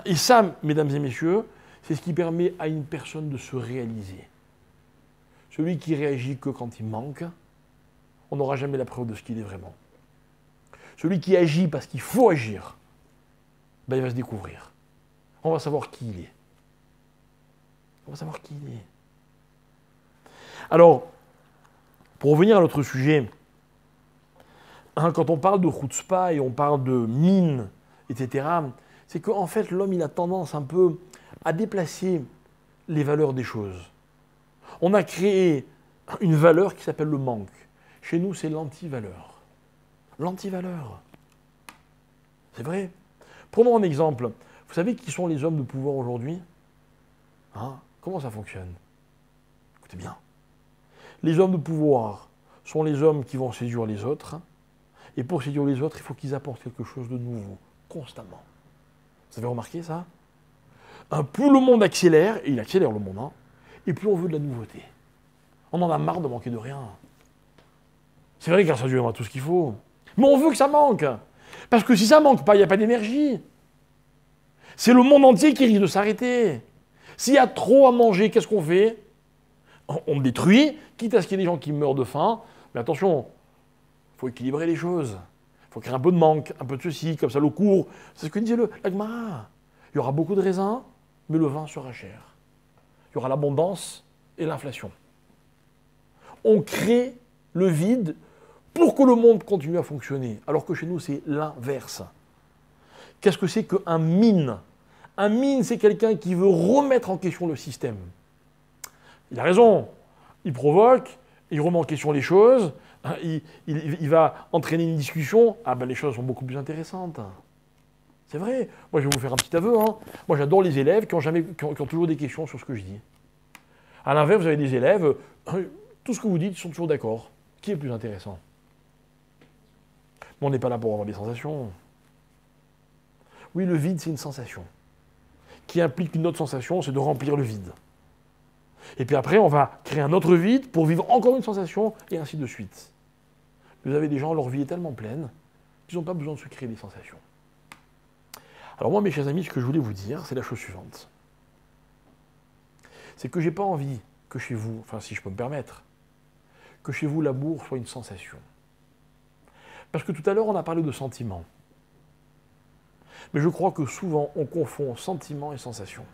Et ça, mesdames et messieurs, c'est ce qui permet à une personne de se réaliser. Celui qui réagit que quand il manque, on n'aura jamais la preuve de ce qu'il est vraiment. Celui qui agit parce qu'il faut agir, ben il va se découvrir. On va savoir qui il est. On va savoir qui il est. Alors, pour revenir à notre sujet, quand on parle de chutzpah et on parle de mine, etc., c'est qu'en fait, l'homme, il a tendance un peu à déplacer les valeurs des choses. On a créé une valeur qui s'appelle le manque. Chez nous, c'est l'anti-valeur. L'anti-valeur. C'est vrai. Prenons un exemple. Vous savez qui sont les hommes de pouvoir aujourd'hui? Comment ça fonctionne? Écoutez bien. Les hommes de pouvoir sont les hommes qui vont séduire les autres. Et pour séduire les autres, il faut qu'ils apportent quelque chose de nouveau, constamment. Vous avez remarqué ça? Plus le monde accélère, et il accélère le monde, et plus on veut de la nouveauté. On en a marre de manquer de rien. C'est vrai, grâce à Dieu, on a tout ce qu'il faut. Mais on veut que ça manque. Parce que si ça manque pas, il n'y a pas d'énergie. C'est le monde entier qui risque de s'arrêter. S'il y a trop à manger, qu'est-ce qu'on fait? On détruit, quitte à ce qu'il y ait des gens qui meurent de faim. Mais attention, il faut équilibrer les choses. Il faut créer un peu de manque, un peu de ceci, comme ça l'eau court. C'est ce que disait la Gemara. Il y aura beaucoup de raisins, mais le vin sera cher. Il y aura l'abondance et l'inflation. On crée le vide pour que le monde continue à fonctionner, alors que chez nous, c'est l'inverse. Qu'est-ce que c'est qu'un mine? Un mine, c'est quelqu'un qui veut remettre en question le système. Il a raison. Il provoque, il remet en question les choses, il va entraîner une discussion. Ah ben les choses sont beaucoup plus intéressantes. C'est vrai. Moi, je vais vous faire un petit aveu. Moi, j'adore les élèves qui ont toujours des questions sur ce que je dis. À l'inverse, vous avez des élèves, tout ce que vous dites, ils sont toujours d'accord. Qui est le plus intéressant? Mais on n'est pas là pour avoir des sensations. Oui, le vide, c'est une sensation. Qui implique une autre sensation, c'est de remplir le vide. Et puis après, on va créer un autre vide pour vivre encore une sensation, et ainsi de suite. Vous avez des gens, leur vie est tellement pleine, qu'ils n'ont pas besoin de se créer des sensations. Alors moi, mes chers amis, ce que je voulais vous dire, c'est la chose suivante. C'est que je n'ai pas envie que chez vous, enfin si je peux me permettre, que chez vous l'amour soit une sensation. Parce que tout à l'heure, on a parlé de sentiments. Mais je crois que souvent, on confond sentiment et sensation.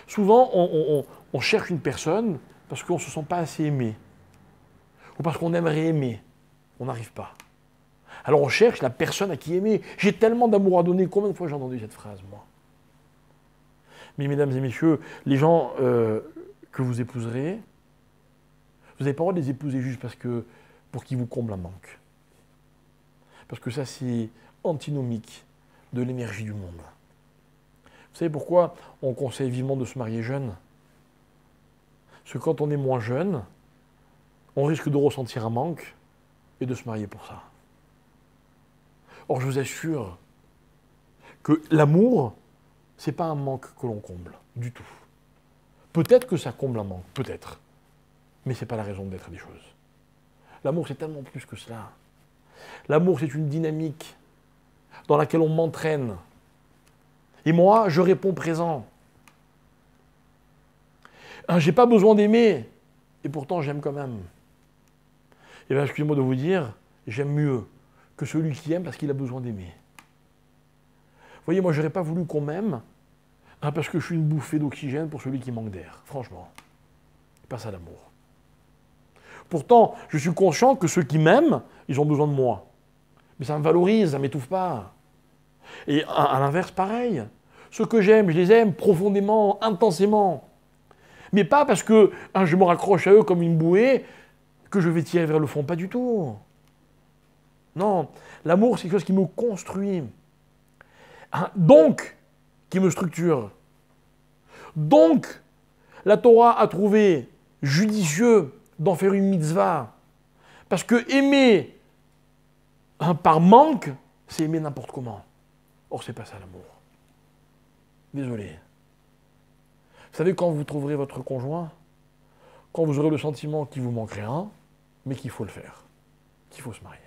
Souvent, on cherche une personne parce qu'on ne se sent pas assez aimé. Ou parce qu'on aimerait aimer. On n'arrive pas. Alors on cherche la personne à qui aimer. J'ai tellement d'amour à donner. Combien de fois j'ai entendu cette phrase, moi? Mais mesdames et messieurs, les gens que vous épouserez, vous n'avez pas le droit de les épouser juste pour qu'ils vous comblent un manque. Parce que ça, c'est antinomique de l'énergie du monde. Vous savez pourquoi on conseille vivement de se marier jeune? Parce que quand on est moins jeune, on risque de ressentir un manque et de se marier pour ça. Or, je vous assure que l'amour, ce n'est pas un manque que l'on comble, du tout. Peut-être que ça comble un manque, peut-être. Mais ce n'est pas la raison d'être des choses. L'amour, c'est tellement plus que cela. L'amour, c'est une dynamique dans laquelle on m'entraîne. Et moi, je réponds présent. J'ai pas besoin d'aimer, et pourtant j'aime quand même. Et bien, excusez-moi de vous dire, j'aime mieux que celui qui aime parce qu'il a besoin d'aimer. Vous voyez, moi, j'aurais pas voulu qu'on m'aime parce que je suis une bouffée d'oxygène pour celui qui manque d'air. Franchement, c'est pas ça l'amour. Pourtant, je suis conscient que ceux qui m'aiment, ils ont besoin de moi. Mais ça me valorise, ça ne m'étouffe pas. Et à l'inverse, pareil. Ceux que j'aime, je les aime profondément, intensément. Mais pas parce que je me raccroche à eux comme une bouée que je vais tirer vers le fond, pas du tout. Non, l'amour, c'est quelque chose qui me construit. Donc, qui me structure. Donc, la Torah a trouvé judicieux d'en faire une mitzvah. Parce que aimer par manque, c'est aimer n'importe comment. Or, c'est pas ça l'amour. Désolé. Vous savez, quand vous trouverez votre conjoint, quand vous aurez le sentiment qu'il vous manque rien, mais qu'il faut le faire, qu'il faut se marier.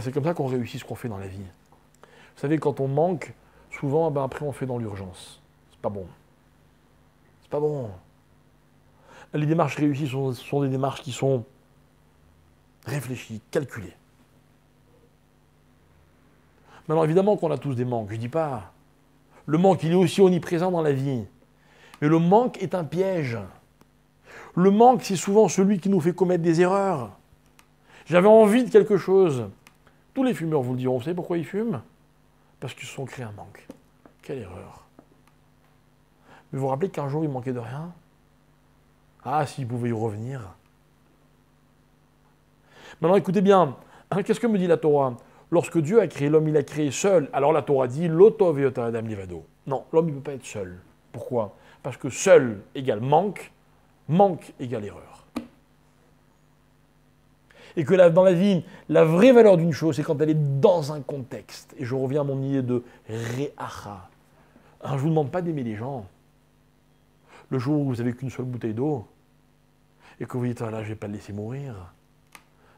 C'est comme ça qu'on réussit ce qu'on fait dans la vie. Vous savez, quand on manque, souvent, après on fait dans l'urgence. C'est pas bon. C'est pas bon. Les démarches réussies sont des démarches qui sont réfléchies, calculées. Maintenant, évidemment qu'on a tous des manques, je ne dis pas. Le manque, il est aussi omniprésent dans la vie. Mais le manque est un piège. Le manque, c'est souvent celui qui nous fait commettre des erreurs. J'avais envie de quelque chose. Tous les fumeurs vous le diront. Vous savez pourquoi ils fument? Parce qu'ils se sont créés un manque. Quelle erreur. Mais vous vous rappelez qu'un jour, il manquait de rien? Ah, s'il pouvait y revenir. Maintenant, écoutez bien. Qu'est-ce que me dit la Torah? Lorsque Dieu a créé l'homme, il a créé seul. Alors la Torah dit, L'Oto ve'ota Adam livado. Non, l'homme, il ne peut pas être seul. Pourquoi? Parce que seul égale manque, manque égale erreur. Et que dans la vie, la vraie valeur d'une chose, c'est quand elle est dans un contexte. Et je reviens à mon idée de Re'acha. Je ne vous demande pas d'aimer les gens. Le jour où vous n'avez qu'une seule bouteille d'eau, et que vous dites, là, je ne vais pas le laisser mourir.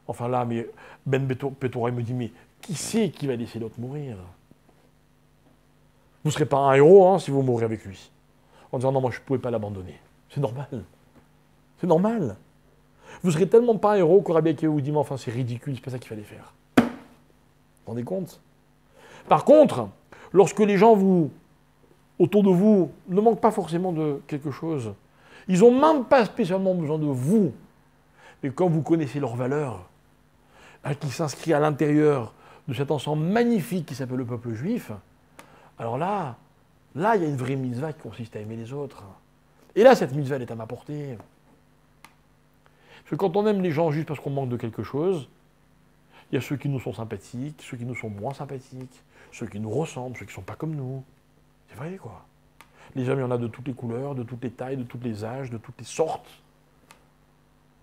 Enfin là, mais Ben Petoura me dit, mais qui c'est qui va laisser l'autre mourir? Vous ne serez pas un héros si vous mourrez avec lui. En disant, non, moi, je ne pouvais pas l'abandonner. C'est normal. C'est normal. Vous ne serez tellement pas un héros que Rabbi Akiva vous dit, mais enfin, c'est ridicule, c'est pas ça qu'il fallait faire. Vous vous rendez compte? Par contre, lorsque les gens autour de vous ne manquent pas forcément de quelque chose, ils n'ont même pas spécialement besoin de vous, mais quand vous connaissez leur valeur, qui s'inscrit à l'intérieur de cet ensemble magnifique qui s'appelle le peuple juif, alors là, il y a une vraie mitzvah qui consiste à aimer les autres. Et là, cette mitzvah, elle est à ma portée. Parce que quand on aime les gens juste parce qu'on manque de quelque chose, il y a ceux qui nous sont sympathiques, ceux qui nous sont moins sympathiques, ceux qui nous ressemblent, ceux qui ne sont pas comme nous. C'est vrai, quoi. Les hommes, il y en a de toutes les couleurs, de toutes les tailles, de tous les âges, de toutes les sortes.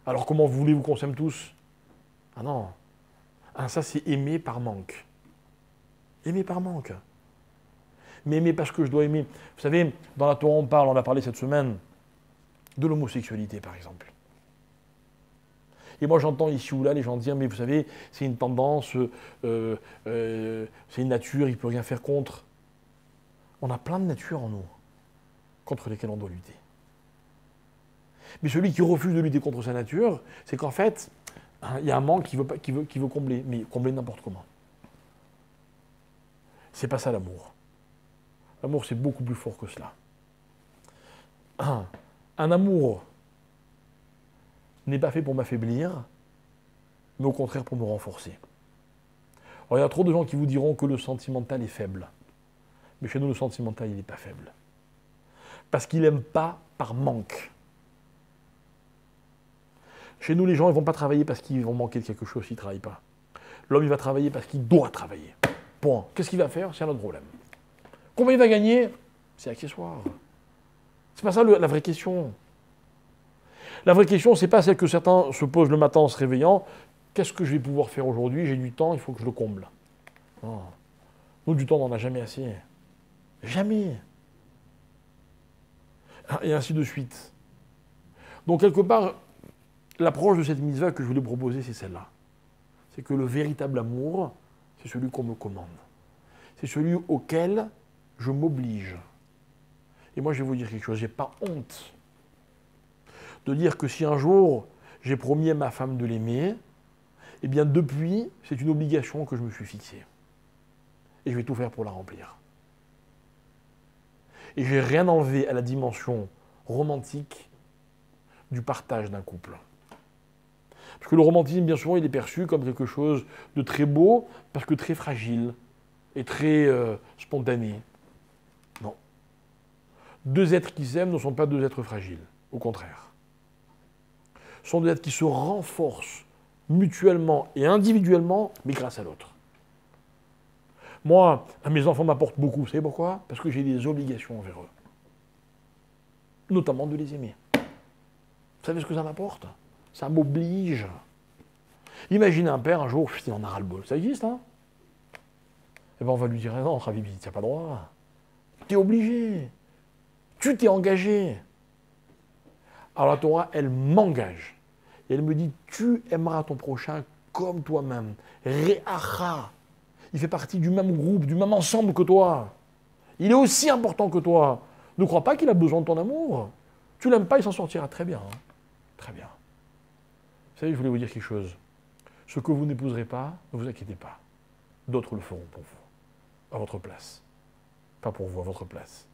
Alors comment voulez-vous qu'on s'aime tous? Ah non. Ah, ça, c'est aimer par manque. Aimer par manque. Mais aimer parce que je dois aimer. Vous savez, dans la Torah, on a parlé cette semaine de l'homosexualité, par exemple. Et moi, j'entends ici ou là les gens dire, mais vous savez, c'est une tendance, c'est une nature, il ne peut rien faire contre. On a plein de natures en nous, contre lesquelles on doit lutter. Mais celui qui refuse de lutter contre sa nature, c'est qu'en fait, il y a un manque qu'il veut combler, mais combler n'importe comment. C'est pas ça l'amour. L'amour, c'est beaucoup plus fort que cela. Un amour n'est pas fait pour m'affaiblir, mais au contraire pour me renforcer. Alors, il y a trop de gens qui vous diront que le sentimental est faible. Mais chez nous, le sentimental, il n'est pas faible. Parce qu'il n'aime pas par manque. Chez nous, les gens, ils ne vont pas travailler parce qu'ils vont manquer de quelque chose s'ils ne travaillent pas. L'homme, il va travailler parce qu'il doit travailler. Point. Qu'est-ce qu'il va faire? C'est un autre problème. Combien il va gagner? C'est accessoire. C'est pas ça la vraie question. La vraie question, c'est pas celle que certains se posent le matin en se réveillant. Qu'est-ce que je vais pouvoir faire aujourd'hui? J'ai du temps, il faut que je le comble. Non. Nous, du temps, on n'en a jamais assez. Jamais. Et ainsi de suite. Donc, quelque part, l'approche de cette mitzvah que je voulais proposer, c'est celle-là. C'est que le véritable amour, c'est celui qu'on me commande. C'est celui auquel je m'oblige. Et moi, je vais vous dire quelque chose, j'ai pas honte de dire que si un jour j'ai promis à ma femme de l'aimer, eh bien depuis, c'est une obligation que je me suis fixée. Et je vais tout faire pour la remplir. Et je n'ai rien enlevé à la dimension romantique du partage d'un couple. Parce que le romantisme, bien souvent, il est perçu comme quelque chose de très beau, parce que très fragile et très spontané. Non. Deux êtres qui s'aiment ne sont pas deux êtres fragiles, au contraire. Ce sont des êtres qui se renforcent mutuellement et individuellement, mais grâce à l'autre. Moi, mes enfants m'apportent beaucoup. Vous savez pourquoi? Parce que j'ai des obligations envers eux. Notamment de les aimer. Vous savez ce que ça m'apporte? Ça m'oblige. Imaginez un père, un jour, il en a ras-le-bol. Ça existe, hein? Eh bien, on va lui dire, non, Ravibi, tu n'as pas le droit. Tu es obligé. Tu t'es engagé. Alors la Torah, elle m'engage. Et elle me dit, tu aimeras ton prochain comme toi-même. Réacha. Il fait partie du même groupe, du même ensemble que toi. Il est aussi important que toi. Ne crois pas qu'il a besoin de ton amour. Tu l'aimes pas, il s'en sortira très bien. Hein. Très bien. Vous savez, je voulais vous dire quelque chose. Ce que vous n'épouserez pas, ne vous inquiétez pas. D'autres le feront pour vous, à votre place. Pas pour vous, à votre place.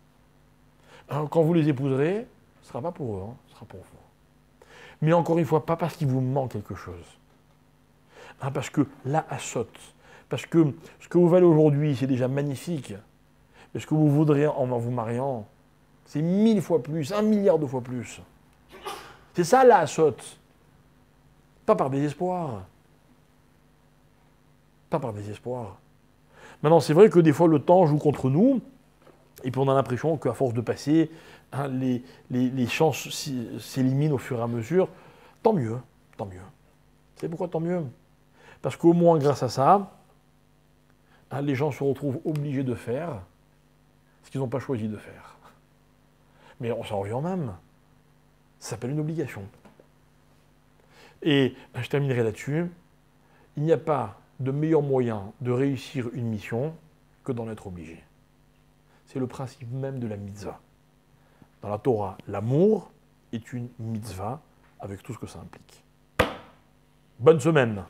Alors, quand vous les épouserez, ce ne sera pas pour eux, hein, ce sera pour vous. Mais encore une fois, pas parce qu'il vous manque quelque chose. Hein, parce que là, à saute. Parce que ce que vous valez aujourd'hui, c'est déjà magnifique. Mais ce que vous voudrez en vous mariant, c'est 1000 fois plus, 1 milliard de fois plus. C'est ça, là, à saute. Pas par désespoir. Pas par désespoir. Maintenant, c'est vrai que des fois, le temps joue contre nous, et puis on a l'impression qu'à force de passer, hein, les chances s'éliminent au fur et à mesure. Tant mieux, tant mieux. Vous savez pourquoi tant mieux? Parce qu'au moins, grâce à ça, hein, les gens se retrouvent obligés de faire ce qu'ils n'ont pas choisi de faire. Mais on s'en revient même. Ça s'appelle une obligation. Et je terminerai là-dessus. Il n'y a pas de meilleur moyen de réussir une mission que d'en être obligé. C'est le principe même de la mitzvah. Dans la Torah, l'amour est une mitzvah avec tout ce que ça implique. Bonne semaine.